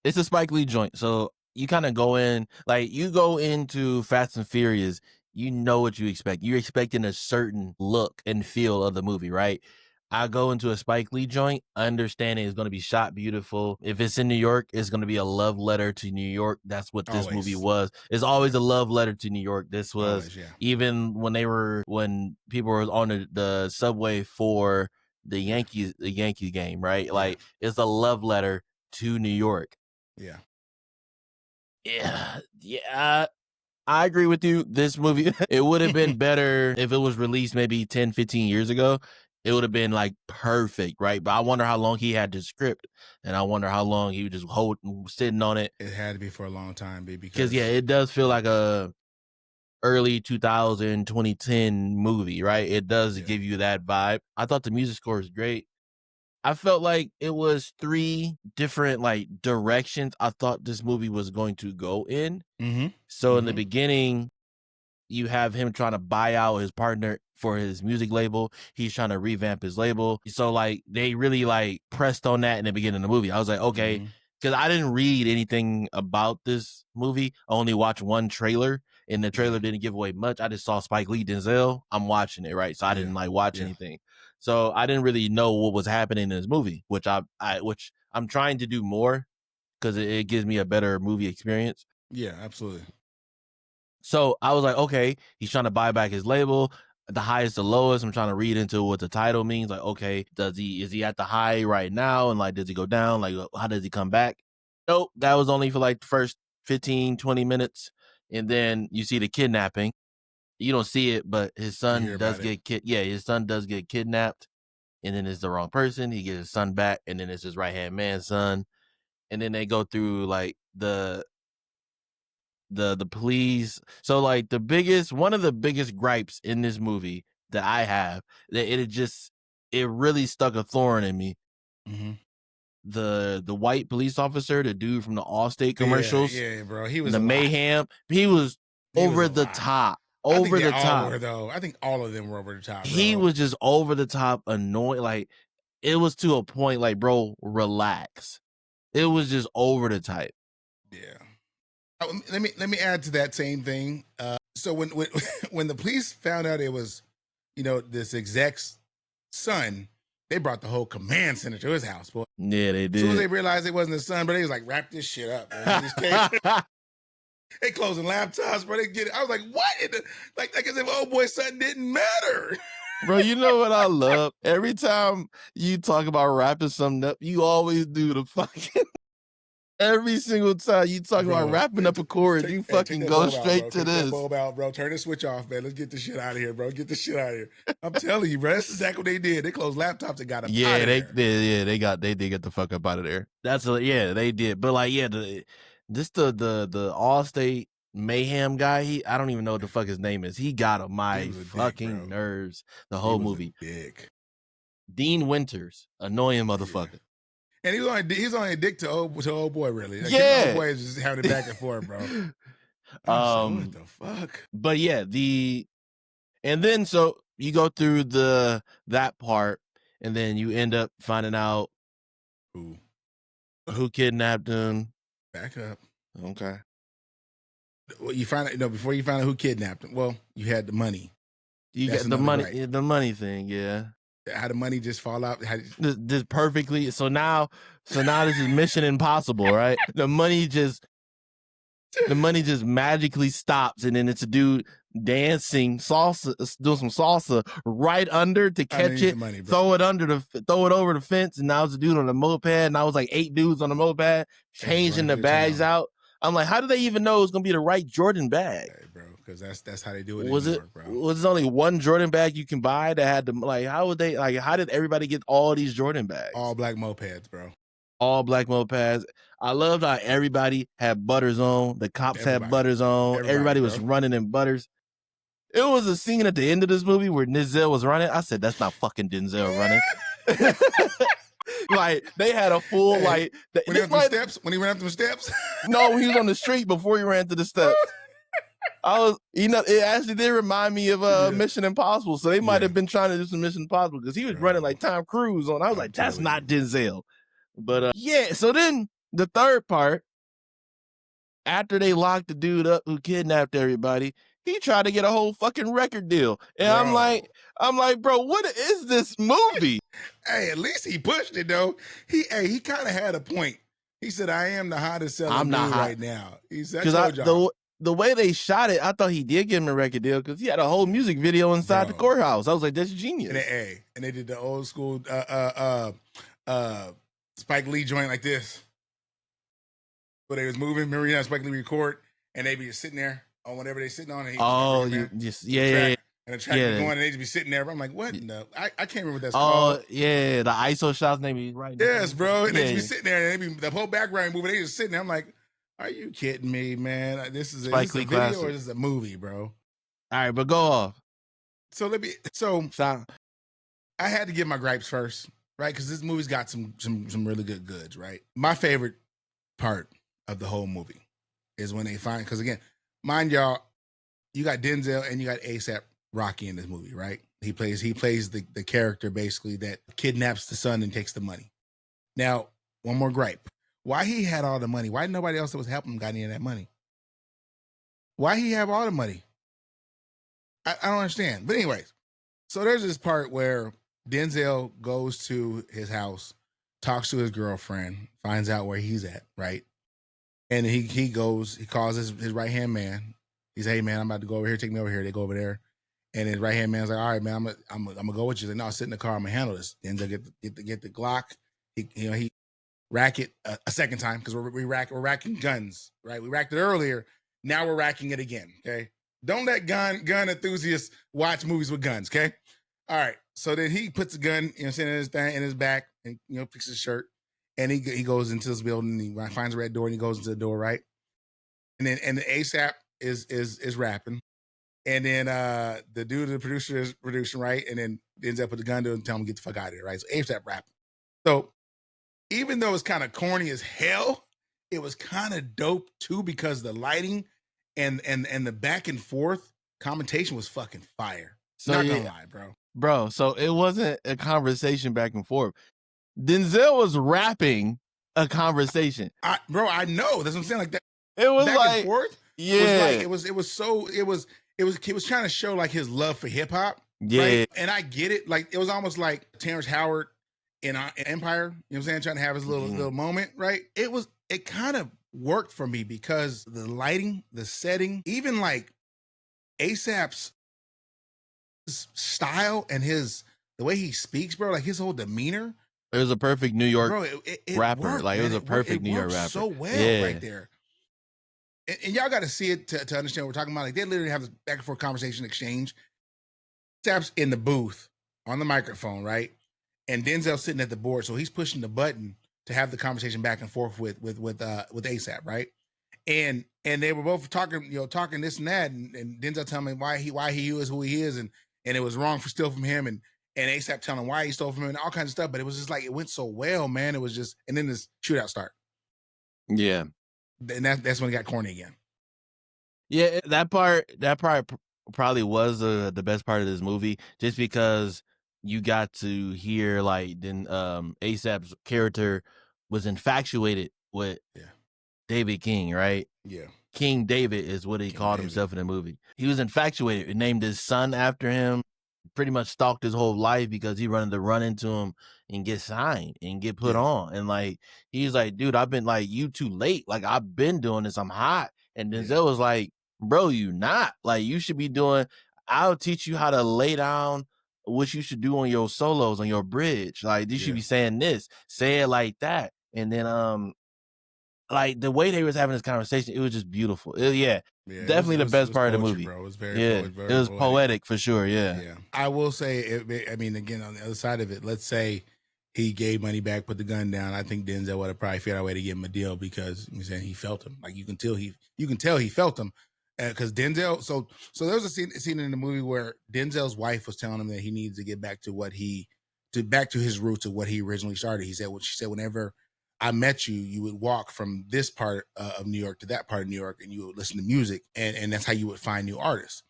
S2: it's a Spike Lee joint. So you kind of go into Fast and Furious. You know what you expect. You're expecting a certain look and feel of the movie, right? I go into a Spike Lee joint, understanding it's going to be shot beautiful. If it's in New York, it's going to be a love letter to New York. That's what this movie was. It's always a love letter to New York. This was even when people were on the subway for the Yankees game, right? Yeah. Like it's a love letter to New York.
S1: Yeah.
S2: I agree with you. This movie, it would have been better if it was released maybe 10, 15 years ago. It would have been like perfect, right? But I wonder how long he had the script, and I wonder how long he was just sitting on it.
S1: It had to be for a long time,
S2: because it does feel like a early 2000, 2010 movie, right? It does give you that vibe. I thought the music score was great. I felt like it was 3 different like directions I thought this movie was going to go in.
S1: Mm-hmm.
S2: So in the beginning, you have him trying to buy out his partner for his music label. He's trying to revamp his label. So like they really like pressed on that in the beginning of the movie. I was like, okay, because I didn't read anything about this movie. I only watched one trailer, and the trailer didn't give away much. I just saw Spike Lee, Denzel. I'm watching it, right? So I didn't like watch anything. So I didn't really know what was happening in this movie, which I'm trying to do more because it gives me a better movie experience.
S1: Yeah, absolutely.
S2: So I was like, okay, he's trying to buy back his label. The highest to lowest. I'm trying to read into what the title means. Like, okay, is he at the high right now? And like, does he go down? Like, how does he come back? Nope. That was only for like the first 15, 20 minutes. And then you see the kidnapping. You don't see it, but his son does get his son does get kidnapped. And then it's the wrong person. He gets his son back. And then it's his right-hand man's son. And then they go through like the police. So like one of the biggest gripes in this movie that I have, that it really stuck a thorn in me. The white police officer, the dude from the Allstate commercials,
S1: bro, he was
S2: the mayhem. He was over the top. Over the top.
S1: Though I think all of them were over the top. Bro.
S2: He was just over the top, annoying. Like it was to a point. Like, bro, relax. It was just over the top.
S1: Yeah. Let me add to that same thing. So when when the police found out it was, this exec's son, they brought the whole command center to his house, boy.
S2: Yeah, they did.
S1: As soon as they realized it wasn't his son, but they was like, wrap this shit up. Man. They closing laptops, bro. They get it. I was like, what? Like as if old boy's son didn't matter.
S2: Bro, you know what I love? Every time you talk about wrapping something up, you always do the fucking... Every single time you talk about wrapping up a chord, you fucking go straight to this.
S1: Bulb out, bro. Turn the switch off, man. Let's get this shit out of here, bro. Get this shit out of here. I'm telling you, bro. That's exactly what they did. They closed laptops and got them out of there.
S2: They did get the fuck up out of there. They did. But like, the Allstate mayhem guy, I don't even know what the fuck his name is. He got on my fucking nerves the whole movie. Dean Winters, annoying motherfucker.
S1: And he's only a dick to old boy, really. Like, old boy is just having it back and forth, bro. What the fuck?
S2: But yeah, and then so you go through that part, and then you end up finding out who kidnapped him.
S1: Back up.
S2: Okay.
S1: Well, you find out, before you find out who kidnapped him. Well, you had the money.
S2: You got the money, the money thing, yeah.
S1: How the money just fall out?
S2: This perfectly. So now this is Mission Impossible, right? The money just magically stops, and then it's a dude dancing salsa, doing some salsa right under to catch it, money, throw it over the fence, and now it's a dude on a moped, and I was like 8 dudes on the moped changing the bags out. I'm like, how did they even know it was gonna be the right Jordan bag?
S1: Hey, bro, because that's how they do it.
S2: Was in New York, bro. Was there only one Jordan bag you can buy that had how did everybody get all these Jordan bags?
S1: All black mopeds, bro.
S2: All black mopeds. I loved how everybody had butters on. The cops had butters on. Everybody was running in butters. It was a scene at the end of this movie where Denzel was running. I said, that's not fucking Denzel running. Like they had a full when
S1: he went up the steps. When he ran up the steps.
S2: No, he was on the street before he ran to the steps. It actually did remind me of Mission Impossible. So they might have been trying to do some Mission Impossible because he was running like Tom Cruise on. I was like, that's not Denzel. But so then the third part, after they locked the dude up who kidnapped everybody, he tried to get a whole fucking record deal. And bro. I'm like, bro, what is this movie?
S1: Hey, at least he pushed it though. He kind of had a point. He said, I am the hottest selling dude right now. He said,
S2: the way they shot it, I thought he did give him a record deal because he had a whole music video inside the courthouse. I was like, that's genius.
S1: And they did the old school Spike Lee joint like this. But they was moving. Remember, you know, Spike Lee record, and they be just sitting there on whatever they sitting on. And
S2: And
S1: the track be going, and they just be sitting there. I'm like, what? No, I can't remember what that's called.
S2: Oh yeah, the ISO shots maybe right.
S1: Yes, bro. And they just be sitting there, and they be the whole background moving. They just sitting there. I'm like, are you kidding me, man? This is a video or this is a movie, bro?
S2: All right, but go off.
S1: So I had to give my gripes first, right? Because this movie's got some really good goods, right? My favorite part of the whole movie is when they because again, mind y'all, you got Denzel and you got ASAP Rocky in this movie, right? He plays the character basically that kidnaps the son and takes the money. Now, one more gripe. Why he had all the money? Why nobody else that was helping him got any of that money? Why he have all the money? I don't understand. But anyways, so there's this part where Denzel goes to his house, talks to his girlfriend, finds out where he's at, right? And he calls his right-hand man. He says, hey, man, I'm about to go over here. Take me over here. They go over there. And his right-hand man's like, all right, man, I'm gonna go with you. He's like, no, sit in the car. I'm gonna handle this. Denzel get the Glock. He rack it a second time because we're racking guns, right? We racked it earlier. Now we're racking it again, okay? Don't let gun enthusiasts watch movies with guns, okay? All right. So then he puts the gun, in his back, and fixes his shirt, and he goes into this building. And he finds a red door, and he goes into the door, right? And then ASAP is rapping, and then the dude, the producer, is producing, right? And then Denzel put the gun to him and tell him to get the fuck out of here, right? So ASAP rapping. So even though it's kind of corny as hell, it was kind of dope too because the lighting and the back and forth commentation was fucking fire. So not gonna lie,
S2: bro. So it wasn't a conversation back and forth. Denzel was rapping a conversation.
S1: I know. That's what I'm saying. Like that.
S2: It was
S1: back
S2: like,
S1: and forth.
S2: Yeah.
S1: Was he was trying to show like his love for hip hop.
S2: Yeah.
S1: Right? And I get it. Like it was almost like Terrence Howard in Empire. You know what I'm saying? Trying to have his little moment, right? It kind of worked for me because the lighting, the setting, even like ASAP's style and the way he speaks, bro, like his whole demeanor.
S2: It was a perfect New York rapper.
S1: Worked,
S2: like
S1: man.
S2: It was a perfect New York rapper.
S1: So well right there. And y'all got to see it to understand what we're talking about. Like they literally have this back and forth conversation exchange. ASAP's in the booth on the microphone, right? And Denzel's sitting at the board, so he's pushing the button to have the conversation back and forth with ASAP, right? And they were both talking this and that, and Denzel telling me why he is who he is, and it was wrong for stealing from him, and ASAP telling him why he stole from him, and all kinds of stuff. But it was just like it went so well, man. It was just, and then this shootout start.
S2: Yeah,
S1: and that's when it got corny again.
S2: Yeah, that part probably was the best part of this movie, just because you got to hear like then ASAP's character was infatuated with David King, right?
S1: Yeah.
S2: King David is what he called himself in the movie. He was infatuated and named his son after him. Pretty much stalked his whole life because he wanted to run into him and get signed and get put on. And like he's like, dude, I've been like, you too late. Like I've been doing this. I'm hot. And Denzel was like, bro, you not. Like you should be doing. I'll teach you how to lay down what you should do on your solos on your bridge. Like you should be saying this, say it like that. And then like the way they was having this conversation, it was just beautiful. Definitely the best part of the movie.
S1: Bro. It was very
S2: it was poetic for sure. Yeah.
S1: I will say, I mean, again, on the other side of it, let's say he gave money back, put the gun down. I think Denzel would have probably figured out a way to give him a deal because he's saying he felt him. Like you can tell he felt him because Denzel. So there was a scene in the movie where Denzel's wife was telling him that he needs to get back to back to his roots of what he originally started. She said, whenever I met you, you would walk from this part of New York to that part of New York, and you would listen to music, and that's how you would find new artists.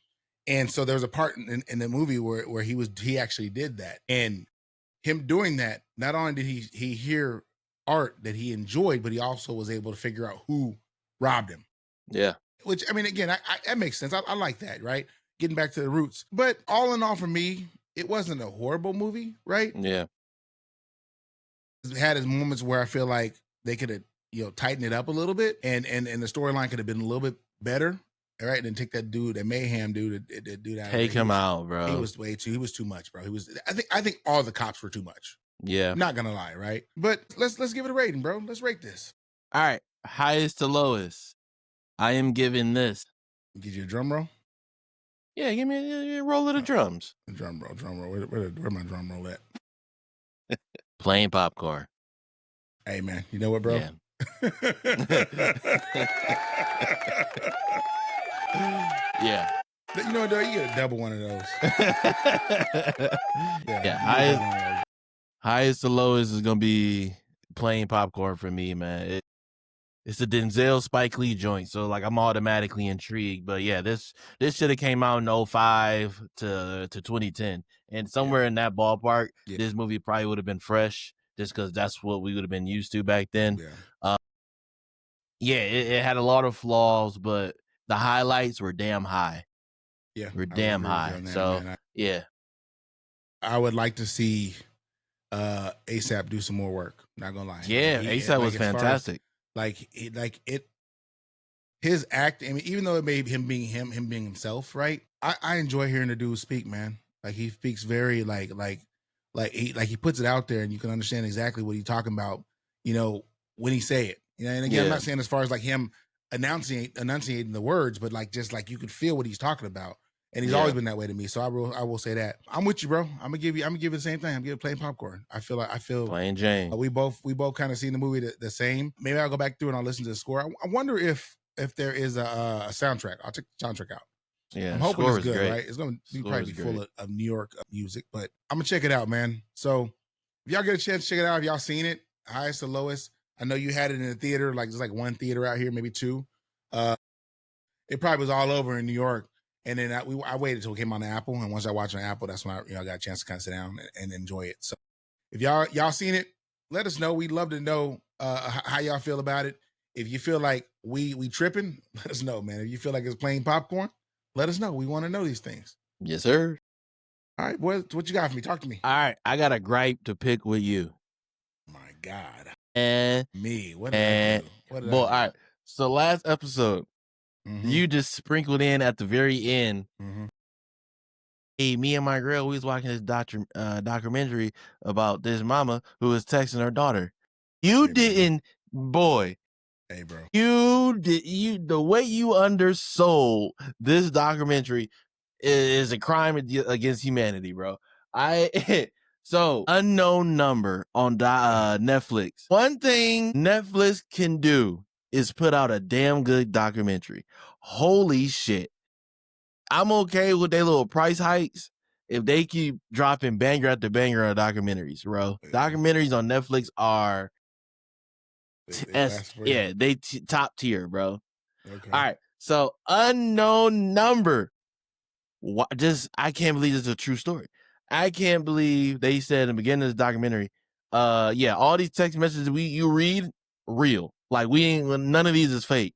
S1: And so there was a part in the movie where he actually did that, and him doing that, not only did he hear art that he enjoyed, but he also was able to figure out who robbed him.
S2: Yeah,
S1: which I mean, again, that makes sense. I like that, right? Getting back to the roots. But all in all, for me, it wasn't a horrible movie, right?
S2: Yeah.
S1: It had its moments where I feel like they could have, tightened it up a little bit, and the storyline could have been a little bit better, all right? And then take that dude, that Mayhem dude, the dude out.
S2: Take him out, bro.
S1: He was he was too much, bro. I think all the cops were too much.
S2: Yeah,
S1: not gonna lie, right? But let's give it a rating, bro. Let's rate this.
S2: All right, highest to lowest. I am giving this.
S1: Give you a drum roll.
S2: Yeah, give me a roll of the drums.
S1: Drum roll. Where my drum roll at?
S2: Plain popcorn.
S1: Hey, man. You know what, bro?
S2: Yeah. Yeah.
S1: You know what, though? You get a double one of those.
S2: Highest to lowest is going to be plain popcorn for me, man. It's a Denzel Spike Lee joint, so like I'm automatically intrigued. But yeah, this should have came out in 05 to 2010, and somewhere in that ballpark, this movie probably would have been fresh, just because that's what we would have been used to back then. It had a lot of flaws, but the highlights were damn high. Were damn high. So man.
S1: I would like to see ASAP do some more work. Not gonna lie.
S2: Yeah, ASAP was fantastic.
S1: His act. I mean, even though it made him being himself, right? I enjoy hearing the dude speak, man. Like he speaks very like he puts it out there, and you can understand exactly what he's talking about. You know, when he say it. You know, and again, I'm not saying as far as like him enunciating the words, but like just like you could feel what he's talking about. And he's always been that way to me. So I will say that. I'm with you, bro. I'm gonna give you the same thing. I'm giving plain popcorn. I feel
S2: plain Jane.
S1: We both kind of seen the movie the same. Maybe I'll go back through and I'll listen to the score. I wonder if there is a soundtrack. I'll check the soundtrack out.
S2: Yeah,
S1: I'm hoping it's good,
S2: great.
S1: right? It's gonna be probably full of New York music, but I'm gonna check it out, man. So if y'all get a chance to check it out, if y'all seen it, highest to lowest. I know you had it in the theater, like there's like one theater out here, maybe two. It probably was all over in New York. And then I waited till it came on the Apple, and once I watched on Apple, that's when I got a chance to kind of sit down and enjoy it. So if y'all seen it, let us know. We'd love to know how y'all feel about it. If you feel like we tripping, let us know, man. If you feel like it's plain popcorn, let us know. We want to know these things.
S2: Yes, sir.
S1: All right, what you got for me? Talk to me.
S2: All right, I got a gripe to pick with you.
S1: My God.
S2: And
S1: me. What did I do?
S2: All right. So last episode, you just sprinkled in at the very end. Hey, me and my girl, we was watching this documentary about this mama who was texting her daughter. You didn't, boy.
S1: Hey, bro.
S2: The way you undersold this documentary is a crime against humanity, bro. So unknown number on Netflix. One thing Netflix can do is put out a damn good documentary. Holy shit. I'm okay with their little price hikes if they keep dropping banger after banger on documentaries, bro. Documentaries on Netflix are top tier, bro. Okay. All right. So unknown number. I can't believe this is a true story. I can't believe they said in the beginning of this documentary, all these text messages you read, real. Like none of these is fake.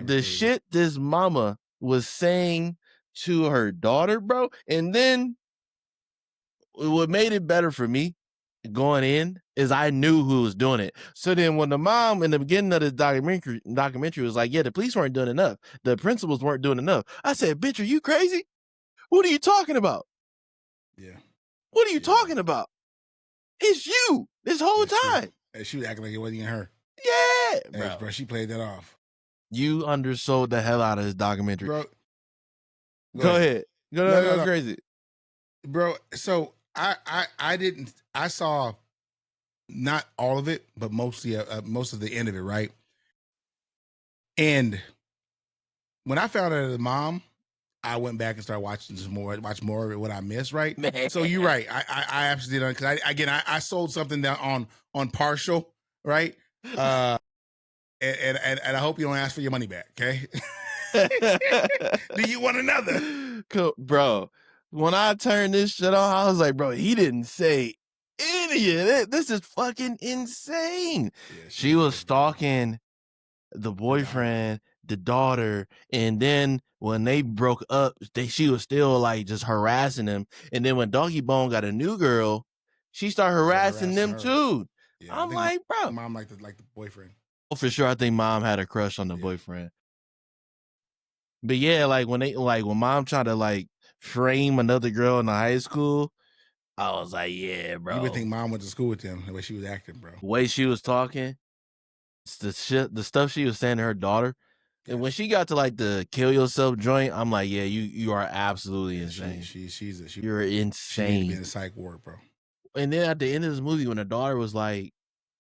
S2: The shit this mama was saying to her daughter, bro. And then what made it better for me going in is I knew who was doing it. So then when the mom in the beginning of this documentary was like, yeah, the police weren't doing enough. The principals weren't doing enough. I said, bitch, are you crazy? What are you talking about?
S1: Yeah.
S2: What are you talking about? It's you this whole time.
S1: And she was acting like it wasn't even her.
S2: Yeah,
S1: bro. She played that off.
S2: You undersold the hell out of this documentary.
S1: Bro.
S2: Go ahead. Go crazy.
S1: Bro, so I saw not all of it, but mostly most of the end of it, right? And when I found out as a mom, I went back and started watching more of it, what I missed, right? Man. So you're right. I absolutely did, because I sold something down on partial, right? And I hope you don't ask for your money back, okay? Do you want another?
S2: Cool. Bro, when I turned this shit on, I was like, bro, he didn't say any of it. This is fucking insane. Yeah, she was stalking the boyfriend, the daughter, and then when they broke up, she was still like just harassing him. And then when Doggy Bone got a new girl, she started harassing them too. Yeah, I'm like, bro,
S1: mom like the boyfriend.
S2: Oh, for sure, I think mom had a crush on the boyfriend. But yeah, like when mom tried to like frame another girl in the high school, I was like, yeah, bro.
S1: You would think mom went to school with them the way she was acting, bro.
S2: The way she was talking, the stuff she was saying to her daughter. Yes. And when she got to like the kill yourself joint, I'm like, yeah, you are absolutely insane. You're insane. She
S1: need to be in a psych ward, bro.
S2: And then at the end of this movie, when the daughter was like,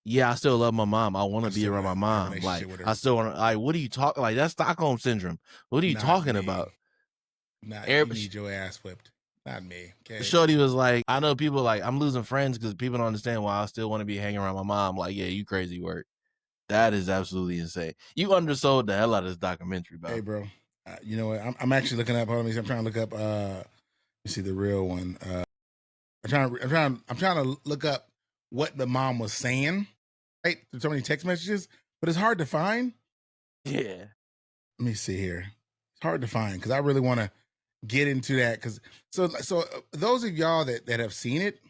S2: yeah, I still love my mom. I want to be around my mom. Like, I still want to, like, what are you talking? Like, that's Stockholm syndrome. What are you talking about?
S1: You need your ass whipped. Not me. Okay.
S2: Shorty was like, I know people like, I'm losing friends because people don't understand why I still want to be hanging around my mom. Like, yeah, you crazy work. That is absolutely insane. You undersold the hell out of this documentary, bro.
S1: Hey, bro. You know what? I'm actually looking up. Hold on, I'm trying to look up. Let me see the real one. I'm trying to look up what the mom was saying. Right, through so many text messages, but it's hard to find.
S2: Yeah.
S1: Let me see here. It's hard to find because I really want to get into that. Because so those of y'all that have seen it,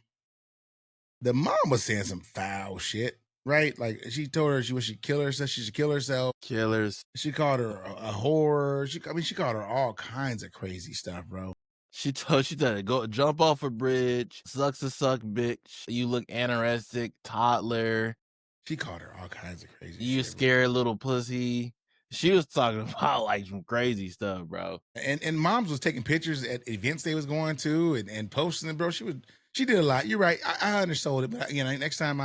S1: the mom was saying some foul shit, right? Like she told her she should kill herself. She should kill herself.
S2: Killers.
S1: She called her a whore. She called her all kinds of crazy stuff, bro.
S2: She told her go jump off a bridge. Sucks to suck, bitch. You look anorexic, toddler.
S1: She called her all kinds of crazy
S2: you
S1: shit.
S2: Scared little pussy. She was talking about like some crazy stuff, bro.
S1: And moms was taking pictures at events they was going to and posting them, bro. She did a lot. You're right. I undersold it, but next time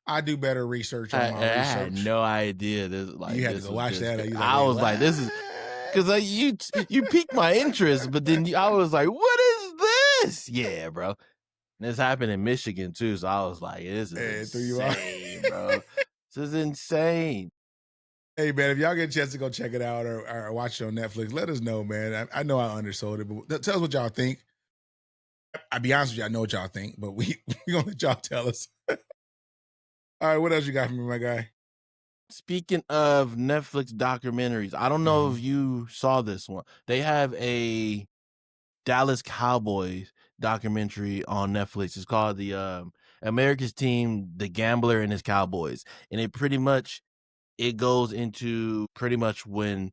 S1: I do better research on my research. I had
S2: no idea this. Like
S1: you had to go watch that.
S2: I was like, this is because you piqued my interest, but then I was like, what is this? Yeah, bro. This happened in Michigan too, so I was like, this is insane, bro. This is insane.
S1: Hey, man, if y'all get a chance to go check it out or watch it on Netflix, let us know, man. I know I undersold it, but tell us what y'all think. I'll be honest with you, I know what y'all think, but we gonna let y'all tell us. All right, what else you got for me, my guy?
S2: Speaking of Netflix documentaries, I don't know if you saw this one. They have a Dallas Cowboys documentary on Netflix. It's called the America's Team, The Gambler and His Cowboys. And it goes into pretty much when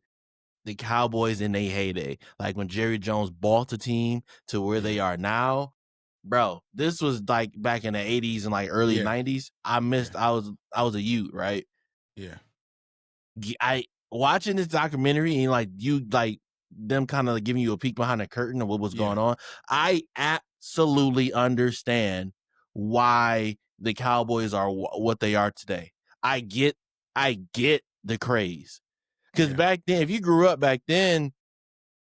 S2: the Cowboys in their heyday, like when Jerry Jones bought the team to where they are now. Bro, this was like back in the 80s and like early 90s. I was a youth, right?
S1: Yeah.
S2: I watching this documentary and like them kind of giving you a peek behind the curtain of what was going on. I absolutely understand why the Cowboys are what they are today. I get the craze. Because back then, if you grew up back then,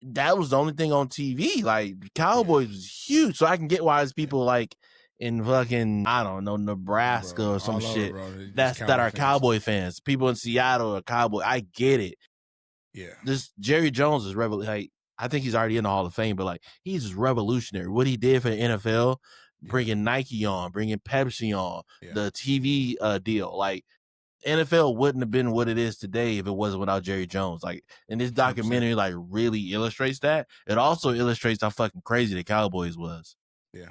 S2: that was the only thing on TV. Like Cowboys was huge. So I can get why there's people like in fucking, I don't know, Nebraska or some shit that are Cowboy fans. People in Seattle are Cowboy. I get it.
S1: Yeah.
S2: This Jerry Jones is like, I think he's already in the Hall of Fame, but like he's just revolutionary. What he did for the NFL, bringing Nike on, bringing Pepsi on, the TV deal, like NFL wouldn't have been what it is today if it wasn't without Jerry Jones. Like, and this documentary 100%. Like really illustrates that. It also illustrates how fucking crazy the Cowboys was.
S1: Yeah,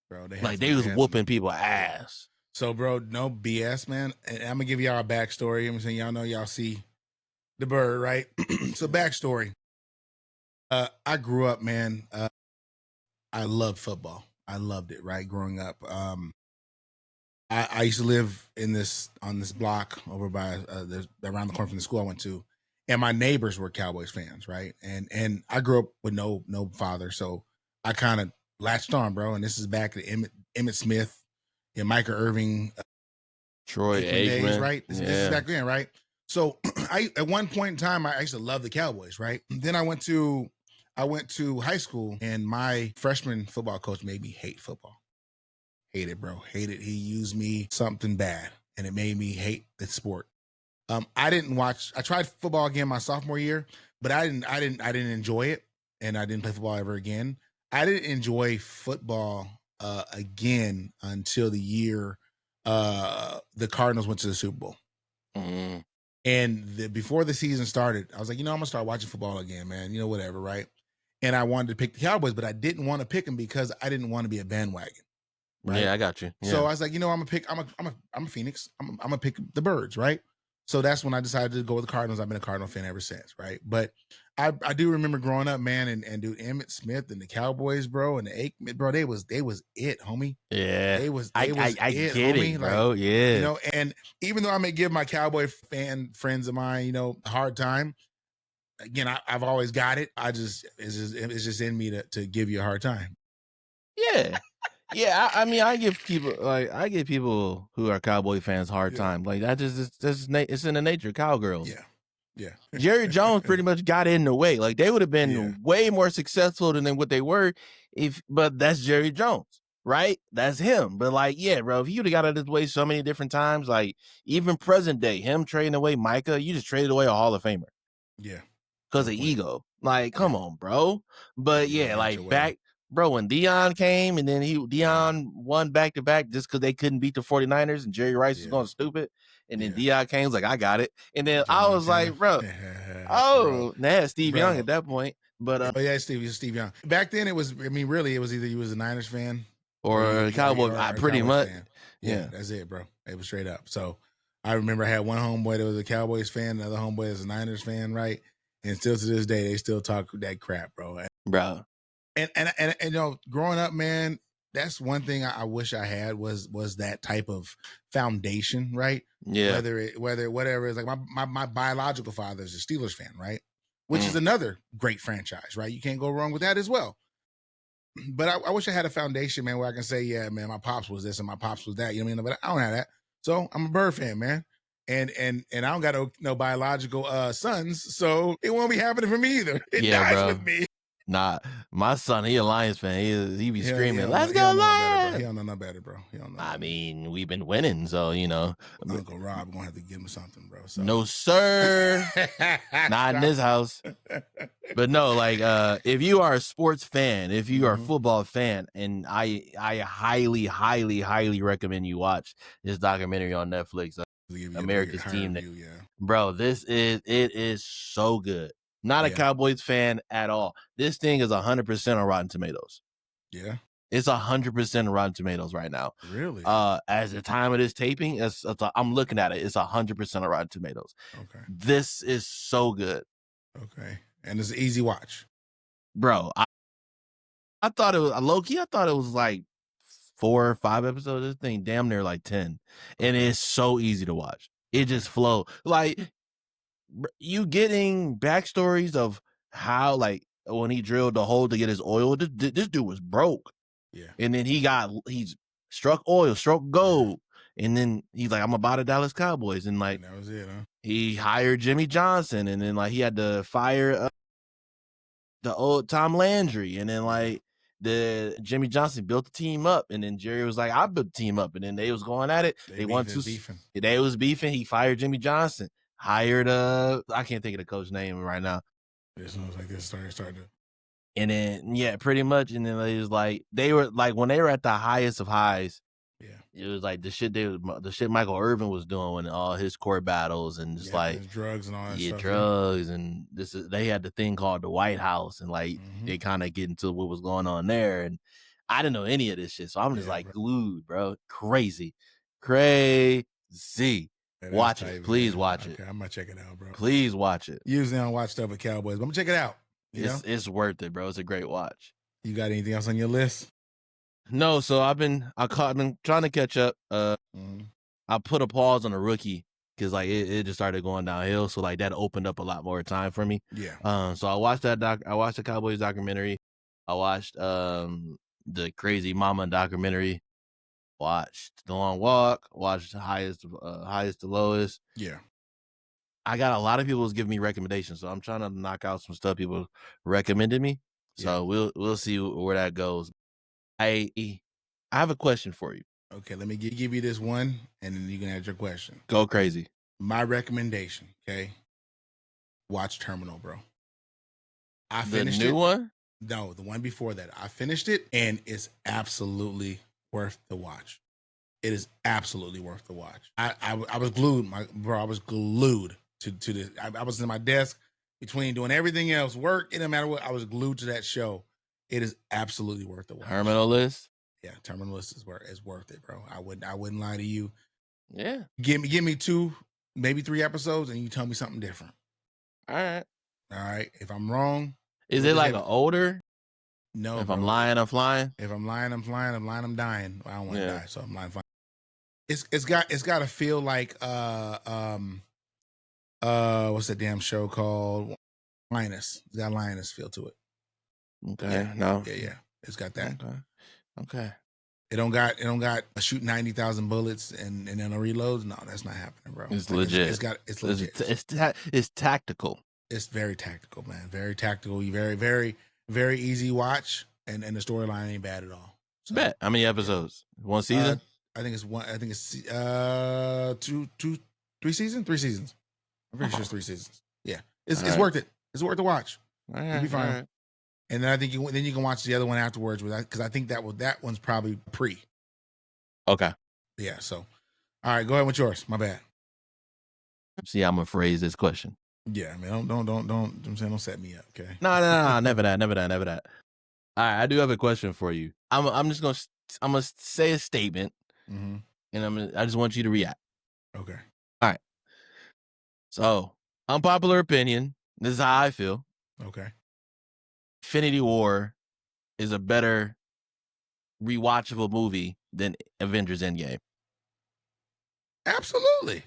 S1: bro.
S2: They was whooping people ass.
S1: So, bro, no BS, man. And I'm gonna give y'all a backstory. I'm saying y'all know y'all see the bird, right? So, backstory. I grew up, man. I loved football. I loved it, right? Growing up. I used to live on this block over by around the corner from the school I went to, and my neighbors were Cowboys fans, right? And I grew up with no father, so I kind of latched on, bro. And this is back at Emmitt Smith and Micah Irving,
S2: Troy Aikman days,
S1: right? This is back then, right? So I at one point in time I used to love the Cowboys, right? Then I went to high school, and my freshman football coach made me hate football. Hate it, bro. Hate it. He used me something bad, and it made me hate the sport. I tried football again my sophomore year, but I didn't enjoy it, and I didn't play football ever again. I didn't enjoy football again until the year the Cardinals went to the Super Bowl.
S2: Mm-hmm.
S1: And before the season started, I was like, I'm gonna start watching football again, man. Whatever, right? And I wanted to pick the Cowboys, but I didn't want to pick them because I didn't want to be a bandwagon. Right?
S2: Yeah, I got you. Yeah.
S1: So I was like, I'm a FENiX. I'm gonna pick the birds, right? So that's when I decided to go with the Cardinals. I've been a Cardinal fan ever since, right? But I do remember growing up, man, and dude, Emmitt Smith and the Cowboys, bro, and the Aikman, bro, they was it, homie.
S2: Yeah,
S1: they was
S2: I
S1: it,
S2: get
S1: homie.
S2: It, bro.
S1: Like,
S2: yeah,
S1: and even though I may give my Cowboy fan friends of mine, a hard time, again, I've always got it. It's just in me to give you a hard time.
S2: Yeah. Yeah, I mean, I give people who are Cowboy fans hard time. Like that it's in the nature, cowgirls.
S1: Yeah.
S2: Jerry Jones pretty much got in the way. Like they would have been way more successful than what they were but that's Jerry Jones, right? That's him. But like, yeah, bro, if you would have got out of his way so many different times, like even present day, him trading away Micah, you just traded away a Hall of Famer.
S1: Yeah.
S2: Because of ego. Like, come on, bro. But yeah, like bro, when Dion came and then Dion won back-to-back just because they couldn't beat the 49ers and Jerry Rice was going stupid. And then Dion came was like, I got it. And then I was like, bro, Steve Young at that point. But
S1: Steve Young. Back then it was, I mean, really, it was either you was a Niners fan
S2: or a Cowboy, pretty much.
S1: Fan. Yeah, that's it, bro. It was straight up. So I remember I had one homeboy that was a Cowboys fan, another homeboy was a Niners fan, right? And still to this day, they still talk that crap, bro. And you know, growing up, man, that's one thing I wish I had was that type of foundation, right?
S2: Yeah.
S1: Whatever is like my biological father is a Steelers fan, right? Which is another great franchise, right? You can't go wrong with that as well. But I wish I had a foundation, man, where I can say, yeah, man, my pops was this and my pops was that. You know what I mean? But I don't have that. So I'm a Bird fan, man. And I don't got no biological sons, so it won't be happening for me either. It dies with me.
S2: Nah, my son, he a Lions fan. He be screaming, "Let's go
S1: Lions!" He don't know no better, bro. He don't know.
S2: I mean, we've been winning, so you know.
S1: Uncle Rob gonna have to give him something, bro. So.
S2: No, sir, not in this house. But no, like, if you are a sports fan, if you are a football fan, and I highly, highly, highly recommend you watch this documentary on Netflix, America's Team. Bro, it is so good. Not a Cowboys fan at all. This thing is 100% on Rotten Tomatoes.
S1: Yeah.
S2: It's 100% on Rotten Tomatoes right now.
S1: Really?
S2: As the time of this taping, I'm looking at it. It's 100% on Rotten Tomatoes.
S1: Okay.
S2: This is so good.
S1: Okay. And it's an easy watch.
S2: Bro, I thought it was low-key. I thought it was like 4 or 5 episodes. This thing damn near like 10. And it's so easy to watch. It just flows. Like, you getting backstories of how, like, when he drilled the hole to get his oil, this dude was broke.
S1: Yeah.
S2: And then he's struck gold. Yeah. And then he's like, I'm gonna buy the Dallas Cowboys. And like,
S1: and that was it, huh?
S2: He hired Jimmy Johnson. And then like, he had to fire the old Tom Landry. And then like, the Jimmy Johnson built the team up. And then Jerry was like, I built the team up. And then they was going at it. They was beefing. He fired Jimmy Johnson. Hired I can't think of the coach's name right now.
S1: It sounds like this started.
S2: And then pretty much. And then it was like they were like when they were at the highest of highs.
S1: Yeah,
S2: it was like the shit Michael Irvin was doing in all his court battles and just like
S1: drugs and all that stuff.
S2: Drugs and they had the thing called the White House and like they kind of get into what was going on there. And I didn't know any of this shit, so I'm just like glued, bro. Crazy. Watch it. Please watch it.
S1: I'm gonna check it out, bro.
S2: Please watch it.
S1: Usually I don't watch stuff with Cowboys, but I'm gonna check it out.
S2: It's worth it, bro. It's a great watch.
S1: You got anything else on your list?
S2: No, so I've been trying to catch up. I put a pause on a Rookie because like it just started going downhill. So like that opened up a lot more time for me.
S1: Yeah.
S2: So I watched I watched the Cowboys documentary. I watched the Crazy Mama documentary. Watched The Long Walk, watched Highest to Lowest.
S1: Yeah.
S2: I got a lot of people giving me recommendations, so I'm trying to knock out some stuff people recommended me. So we'll see where that goes. I have a question for you.
S1: Okay, let me give you this one, and then you can add your question.
S2: Go crazy.
S1: My recommendation, okay? Watch Terminal, bro. I finished
S2: the new one?
S1: No, the one before that. I finished it, and it's absolutely worth the watch. It is absolutely worth the watch. I was glued, I was glued to this. I was in my desk between doing everything else, work, it didn't matter what. I was glued to that show. It is absolutely worth the watch.
S2: Terminal List?
S1: Yeah, Terminal List is worth it, bro. I wouldn't lie to you.
S2: Yeah.
S1: Give me 2, maybe 3 episodes, and you tell me something different.
S2: All
S1: right. If I'm wrong,
S2: is it like an older?
S1: No.
S2: If I'm lying, I'm flying.
S1: If I'm lying, I'm flying. I'm lying, I'm dying. I don't want to die, so I'm lying, flying. It's got to feel like what's that damn show called? Linus. It's got Linus feel to it.
S2: Okay. No.
S1: Yeah. It's got that.
S2: Okay.
S1: It don't got a shoot 90,000 bullets and then a reloads. No, that's not happening, bro.
S2: It's legit.
S1: It's legit.
S2: It's tactical.
S1: It's very tactical, man. Very tactical. You very, very, very easy watch, and the storyline ain't bad at all. So,
S2: bet. How many episodes? One season?
S1: I think it's one. I think it's 3 seasons. 3 seasons. I'm pretty sure it's 3 seasons. Yeah, it's worth it. It's worth the watch. You'll be fine. Right. And then I think you can watch the other one afterwards because I think that one's probably pre.
S2: Okay.
S1: Yeah. So, all right, go ahead with yours. My bad.
S2: See, I'm gonna phrase this question.
S1: Yeah, man. Don't set me up. Okay.
S2: No. Never that. All right, I do have a question for you. I'm gonna say a statement, and I just want you to react.
S1: Okay.
S2: All right. So, unpopular opinion. This is how I feel.
S1: Okay.
S2: Infinity War is a better rewatchable movie than Avengers Endgame.
S1: Absolutely.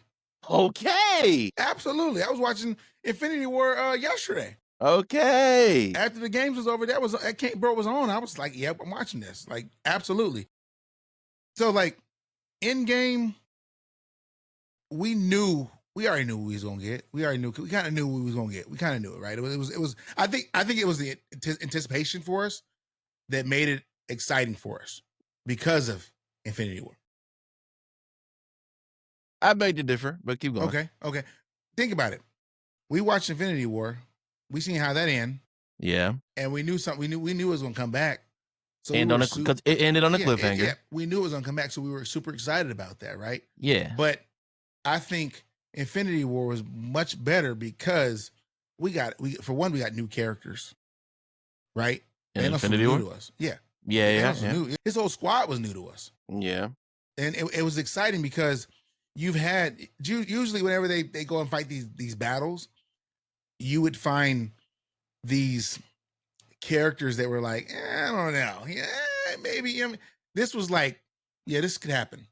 S2: Okay.
S1: Absolutely. I was watching Infinity War yesterday.
S2: Okay.
S1: After the games was over, that was on. I was like, yep, I'm watching this. Like, absolutely. So, like, Endgame, we already knew what we was gonna get. We kind of knew what we was gonna get. We kind of knew it, right? It was. I think it was the anticipation for us that made it exciting for us because of Infinity War.
S2: I beg to differ, but keep going.
S1: Okay. Think about it. We watched Infinity War. We seen how that ended.
S2: Yeah.
S1: And we knew something. We knew it was gonna come back. So
S2: because it ended on a cliffhanger.
S1: Yeah, we knew it was gonna come back, so we were super excited about that, right?
S2: Yeah.
S1: But I think Infinity War was much better because we got new characters, right?
S2: In Infinity War?
S1: New to us. Yeah.
S2: Yeah.
S1: New. His whole squad was new to us.
S2: Yeah.
S1: And it was exciting because you've had usually whenever they go and fight these battles, you would find these characters that were like, I don't know. Yeah, maybe. This was like, yeah, this could happen. You know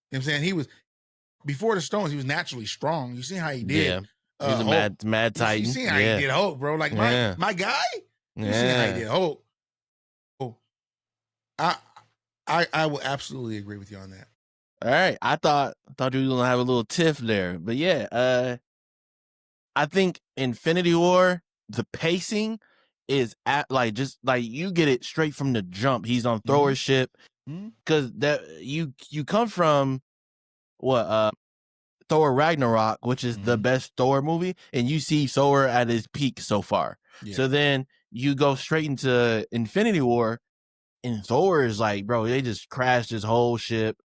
S1: what I'm saying? He was, before the Stones, he was naturally strong. You see how he did.
S2: Yeah. He was a mad titan.
S1: You see how he did Hulk, bro. Like, my guy? You see how he did Hulk. Oh, I will absolutely agree with you on that.
S2: All right. I thought you were gonna have a little tiff there. But yeah, I think Infinity War, the pacing is just you get it straight from the jump. He's on Thor's ship because that you come from Thor Ragnarok, which is the best Thor movie, and you see Thor at his peak so far. Yeah. So then you go straight into Infinity War, and Thor is like, bro, they just crashed his whole ship.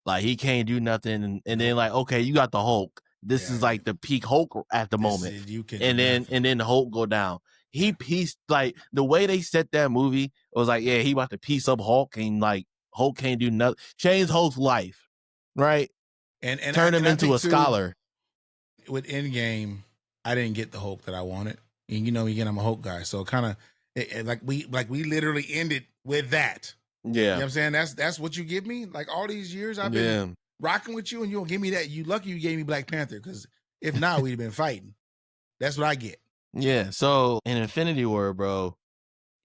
S2: Like, he can't do nothing. And then, like, okay, you got the Hulk. This is like the peak Hulk at the moment. And then the Hulk go down. He pieced, like, the way they set that movie was like, yeah, he about to piece up Hulk, and like Hulk can't do nothing. Change Hulk's life, right? And turn him into a scholar.
S1: With Endgame, I didn't get the Hulk that I wanted. And again, I'm a Hulk guy, so kind of like we literally ended with that.
S2: Yeah,
S1: you know what I'm saying? That's what you give me. Like, all these years I've been rocking with you, and you don't give me that. You lucky you gave me Black Panther, because if not, we'd have been fighting. That's what I get.
S2: Yeah. So in Infinity War, bro,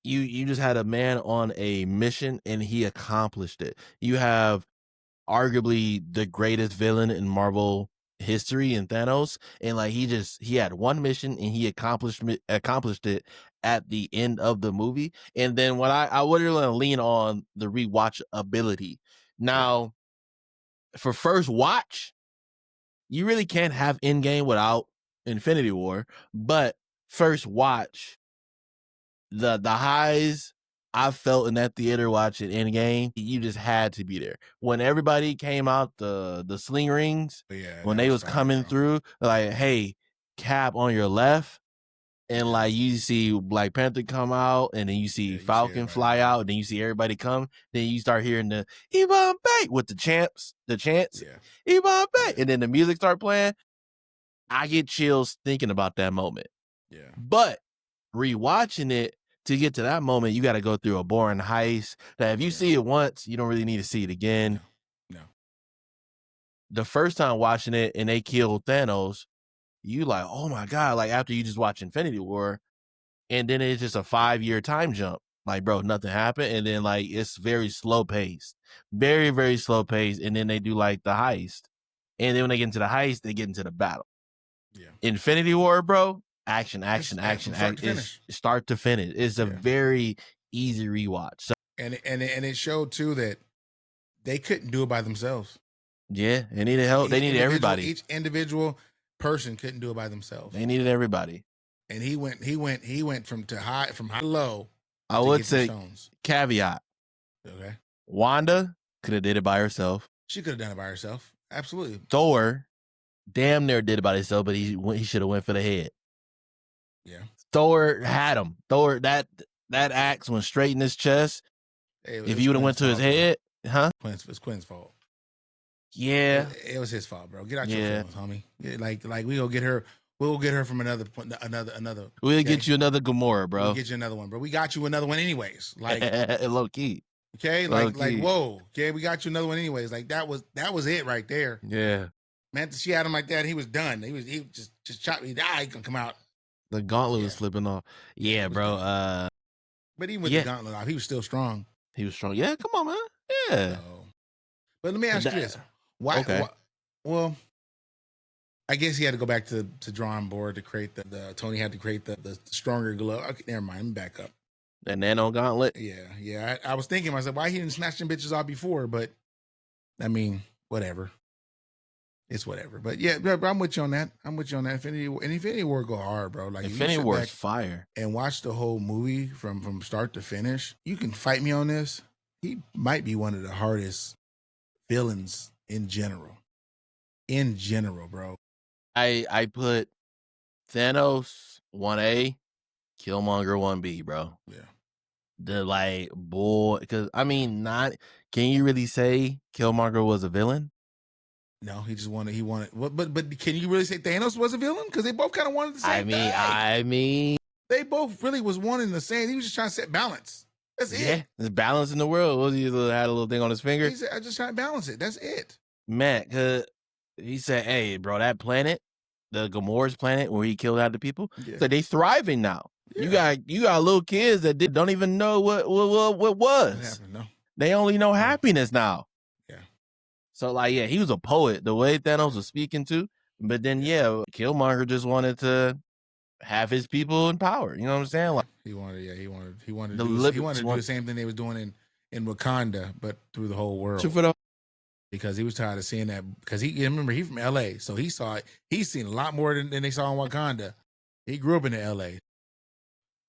S2: you just had a man on a mission, and he accomplished it. You have arguably the greatest villain in Marvel history in Thanos, and like he had one mission, and he accomplished it at the end of the movie. And then what I would really lean on the rewatch ability. Now, for first watch, you really can't have Endgame without Infinity War, but first watch, the highs I felt in that theater watching Endgame, you just had to be there. When everybody came out, the sling rings, when they was coming through, like, hey, Cap on your left, and like you see Black Panther come out, and then you see Falcon fly out, and then you see everybody come, then you start hearing the Ebon Bay with the chants, Ebon Bay, and then the music start playing. I get chills thinking about that moment.
S1: Yeah.
S2: But rewatching it, to get to that moment, you got to go through a boring heist that if you see it once, you don't really need to see it again.
S1: No.
S2: The first time watching it and they killed Thanos, you like, oh my God, like after you just watch Infinity War, and then it's just a 5-year time jump. Like, bro, nothing happened. And then like, it's very slow paced, very, very slow paced. And then they do like the heist. And then when they get into the heist, they get into the battle.
S1: Yeah.
S2: Infinity War, bro, action.
S1: Start to finish.
S2: It's a very easy rewatch. So
S1: And it showed too that they couldn't do it by themselves.
S2: Yeah, they needed help. They needed everybody.
S1: Each individual person couldn't do it by themselves.
S2: They needed everybody.
S1: And he went from high to low.
S2: I would say caveat.
S1: Okay.
S2: Wanda could have did it by herself.
S1: She could have done it by herself. Absolutely.
S2: Thor damn near did it by himself, but he should have went for the head.
S1: Yeah.
S2: Thor had him. Thor that axe went straight in his chest. If you would have went to his head, huh?
S1: It's Quinn's fault.
S2: Yeah.
S1: It was his fault, bro. Get out your feelings, homie. Yeah, like we gonna get her. We'll get her from another.
S2: We'll get you another Gamora, bro.
S1: We'll get you another one, bro. We got you another one anyways. Like
S2: low key.
S1: Okay, like whoa. Okay, we got you another one anyways. Like that was it right there.
S2: Yeah.
S1: Man, she had him like that. He was done. He just chopped. He died. He gonna come out.
S2: The gauntlet was slipping off. Yeah, bro.
S1: But even with the gauntlet off, he was still strong.
S2: He was strong. Yeah, come on, man. Yeah.
S1: But let me ask you this: Why?
S2: Okay.
S1: Well, I guess he had to go back to drawing board to create the Tony had to create the stronger glove. Okay, never mind. Let me back up.
S2: The nano gauntlet.
S1: Yeah. I was thinking myself, why he didn't snatch them bitches off before? But I mean, whatever. It's whatever. But yeah, bro, I'm with you on that. Infinity War go hard, bro. Like
S2: Infinity War is fire.
S1: And watch the whole movie from start to finish. You can fight me on this. He might be one of the hardest villains in general. In general, bro.
S2: I put Thanos 1A, Killmonger 1B, bro.
S1: Yeah.
S2: The boy, because I mean, can you really say Killmonger was a villain?
S1: No, he wanted. But can you really say Thanos was a villain? Because they both kind of wanted the same thing.
S2: I mean,
S1: they both really was wanting the same. He was just trying to set balance. That's it.
S2: Yeah, there's balance in the world. Was he had a little thing on his finger?
S1: He said, "I just trying to balance it." That's it.
S2: Man, cause he said, "Hey, bro, that planet, the Gamora's planet, where he killed out the people, so they thriving now. Yeah. You got little kids that don't even know what was.
S1: What happened? No,
S2: they only know happiness now."
S1: Yeah.
S2: So he was a poet. The way Thanos was speaking to, but then Killmonger just wanted to have his people in power. You know what I'm saying? Like
S1: he wanted to do the same thing they was doing in Wakanda, but through the whole world. Because he was tired of seeing that. Because remember he's from LA, so he saw it. He's seen a lot more than they saw in Wakanda. He grew up in LA.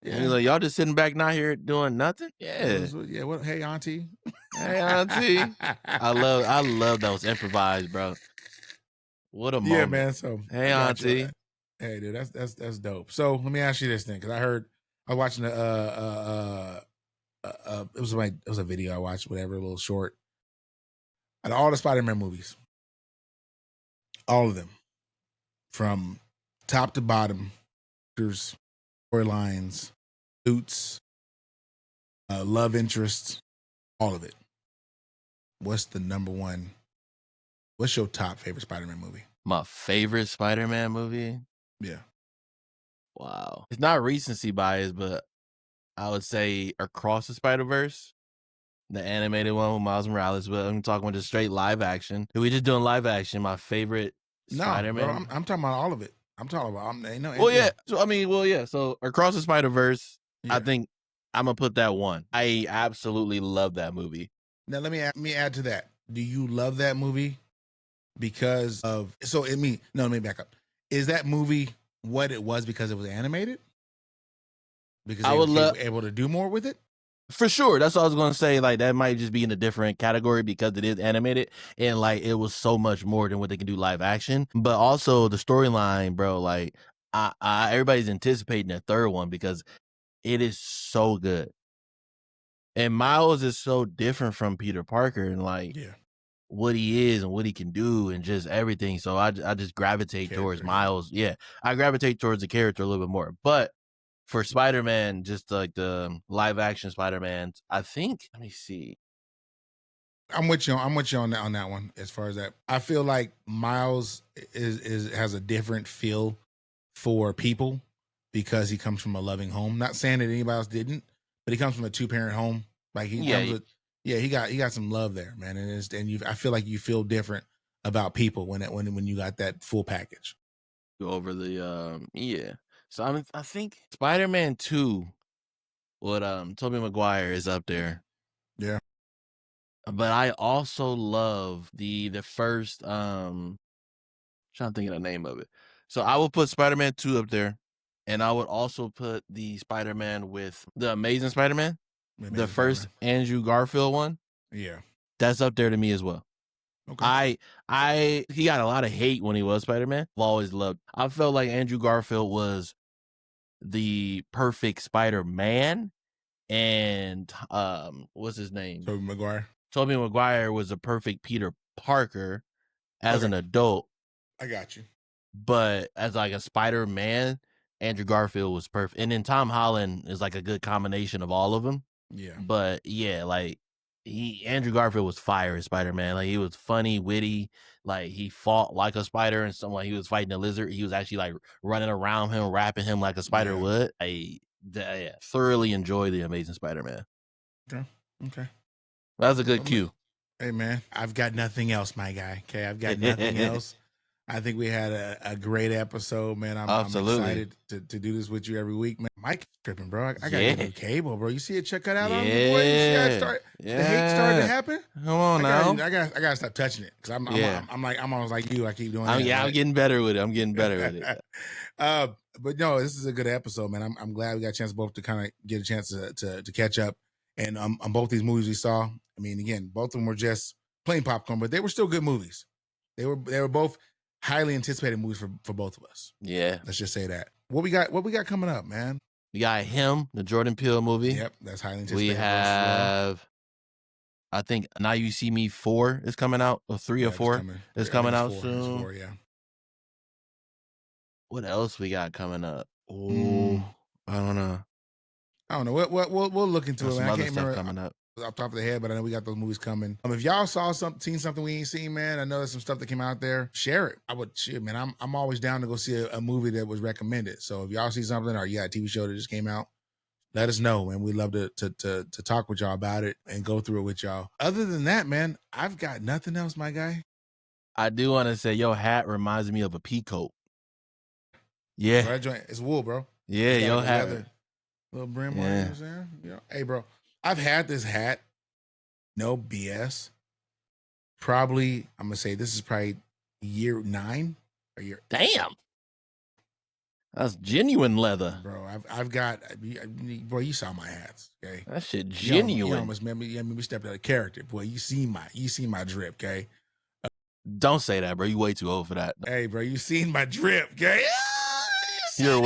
S2: Yeah, he's like, y'all just sitting back now here doing nothing. Yeah,
S1: What? Hey, auntie.
S2: Hey, auntie. I love those improvised, bro. What a moment.
S1: Yeah, man. So
S2: hey, auntie.
S1: Hey, dude, that's dope. So let me ask you this thing, because I was watching it was a video I watched, whatever, a little short. Out of all the Spider-Man movies, all of them, from top to bottom, there's storylines, suits, love interests, all of it. What's the number one? What's your top favorite Spider-Man movie?
S2: My favorite Spider-Man movie?
S1: Yeah.
S2: Wow. It's not recency bias, but I would say Across the Spider-Verse. The animated one with Miles Morales, but I'm talking about just straight live action. If we just doing live action, my favorite Spider-Man.
S1: Bro, I'm talking about all of it. I'm talking about.
S2: So Across the Spider-Verse, I think I'm gonna put that one. I absolutely love that movie.
S1: Now let me add to that. Do you love that movie because of? Let me back up. Is that movie what it was because it was animated? Because they were able to do more with it.
S2: For sure. That's what I was going to say. Like, that might just be in a different category because it is animated. And, it was so much more than what they can do live action. But also the storyline, bro, everybody's anticipating a third one because it is so good. And Miles is so different from Peter Parker and, what he is and what he can do and just everything. So I just gravitate towards Miles. Yeah, I gravitate towards the character a little bit more. But for Spider-Man, just like the live action Spider-Man, I think. Let me see.
S1: I'm with you on that one. As far as that, I feel like Miles has a different feel for people because he comes from a loving home. Not saying that anybody else didn't, but he comes from a 2-parent home. Like he got some love there, man. And I feel like you feel different about people when you got that full package.
S2: Go over the So I think Spider-Man 2 with Tobey Maguire is up there.
S1: Yeah.
S2: But I also love the first trying to think of the name of it. So I will put Spider-Man 2 up there, and I would also put the Spider-Man with the Amazing Spider-Man, the first Andrew Garfield one.
S1: Yeah.
S2: That's up there to me as well.
S1: Okay.
S2: He got a lot of hate when he was Spider-Man. I've always loved. I felt like Andrew Garfield was the perfect Spider-Man, and what's his name? Tobey Maguire was a perfect Peter Parker as an adult.
S1: I got you.
S2: But as like a Spider-Man, Andrew Garfield was perfect. And then Tom Holland is like a good combination of all of them.
S1: Yeah.
S2: But yeah, like Andrew Garfield was fire as Spider-Man. Like he was funny, witty, like he fought like a spider, and someone he was fighting a lizard. He was actually like running around him, wrapping him like a spider would. I thoroughly enjoy the Amazing Spider-Man.
S1: Okay.
S2: That's a good cue.
S1: Hey man, I've got nothing else, my guy. Okay, I've got nothing else. I think we had a great episode, man. I'm excited to do this with you every week, man. Mike tripping, bro. I got to get a new cable, bro. You see it? Check that out on me, boy. You see how the hate started to happen?
S2: Come on now.
S1: I gotta stop touching it because I'm almost like you. I keep doing that.
S2: I'm getting better with it.
S1: But no, this is a good episode, man. I'm glad we got a chance both to kind of get a chance to catch up. And on both these movies we saw, I mean, again, both of them were just plain popcorn, but they were still good movies. They were both highly anticipated movies for both of us.
S2: Yeah.
S1: Let's just say that. What we got coming up, man?
S2: We got Him, the Jordan Peele movie.
S1: Yep, that's highly anticipated.
S2: We have, I think, Now You See Me 4 is coming out, or 3 or 4 is coming out soon.
S1: 4, yeah.
S2: What else we got coming up? Oh, I don't know.
S1: We'll look into it.
S2: Man. I can't remember coming up
S1: off the top of the head, but I know we got those movies coming. If y'all seen something we ain't seen, man, I know there's some stuff that came out there. Share it. I would share, man. I'm always down to go see a movie that was recommended. So if y'all see something or you got a TV show that just came out, let us know, and we'd love to talk with y'all about it and go through it with y'all. Other than that, man, I've got nothing else, my guy.
S2: I do want to say your hat reminds me of a peacoat. Yeah,
S1: it's wool, bro.
S2: Yeah, your hat.
S1: Little brim, you know what I'm saying? You know, hey, bro, I've had this hat, no BS. Probably, I'm gonna say this is probably year 9 or year.
S2: Damn, that's genuine leather,
S1: bro. I've got, bro. You saw my hats, okay?
S2: That shit genuine.
S1: You almost made me step out of character, boy. You see my drip, okay?
S2: Don't say that, bro. You way too old for that.
S1: Hey, bro, you seen my drip, okay?
S2: You're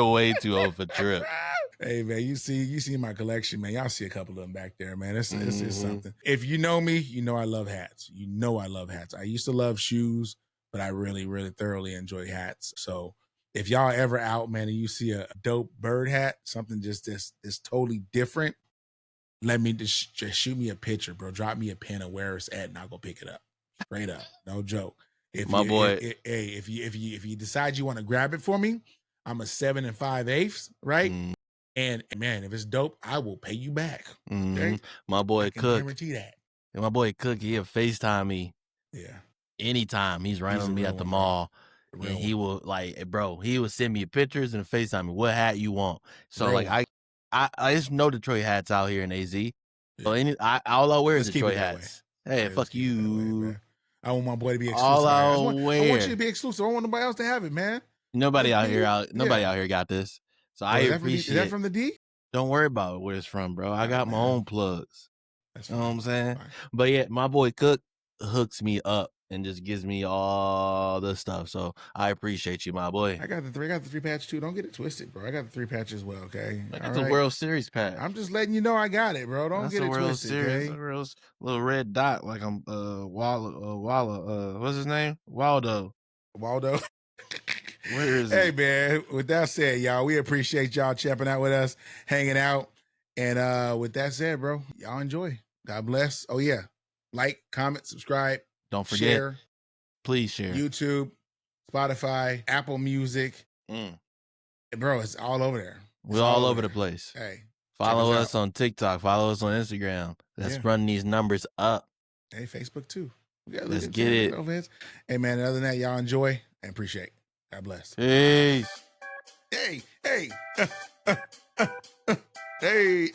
S2: way too old for drip.
S1: Hey, man, you see my collection, man. Y'all see a couple of them back there, man. It's something. If you know me, you know I love hats. You know I love hats. I used to love shoes, but I really, really thoroughly enjoy hats. So if y'all ever out, man, and you see a dope bird hat, something just this totally different, let me just shoot me a picture, bro. Drop me a pin of where it's at, and I'll go pick it up. Straight up, no joke. If you decide you want to grab it for me, I'm a 7 5/8, right? And man, if it's dope, I will pay you back. Okay?
S2: My boy
S1: I can
S2: Cook.
S1: guarantee that.
S2: My boy Cook, he'll FaceTime me.
S1: Yeah.
S2: Anytime he's running me at the mall. And he will he will send me pictures and FaceTime me what hat you want. So I just know Detroit hats out here in AZ. Yeah. So all I wear is Detroit hats. Hey, fuck you.
S1: I want my boy to be exclusive. I want you to be exclusive. I want nobody else to have it, man.
S2: Nobody out here got this. So I appreciate.
S1: Is that from the D?
S2: Don't worry about where it's from, bro. I got my own plugs. You know what I'm saying? But yeah, my boy Cook hooks me up and just gives me all the stuff. So I appreciate you, my boy.
S1: I got the 3 patch too. Don't get it twisted, bro. I got the 3 patch as well, okay?
S2: I got the World Series patch.
S1: I'm just letting you know I got it, bro. Don't get it twisted, okay?
S2: That's a little red dot like I'm Walla, what's his name? Waldo. Where is
S1: Hey, man, with that said, y'all, we appreciate y'all checking out with us, hanging out. And with that said, bro, y'all enjoy. God bless. Oh, yeah. Like, comment, subscribe.
S2: Don't forget. Share. Please share.
S1: YouTube, Spotify, Apple Music. Bro, it's all over there.
S2: We're all over the place.
S1: Hey.
S2: Follow us on TikTok. Follow us on Instagram. Let's run these numbers up.
S1: Hey, Facebook, too.
S2: Let's get it.
S1: Hey, man, other than that, y'all enjoy and appreciate. God bless.
S2: Peace.
S1: Hey. Hey.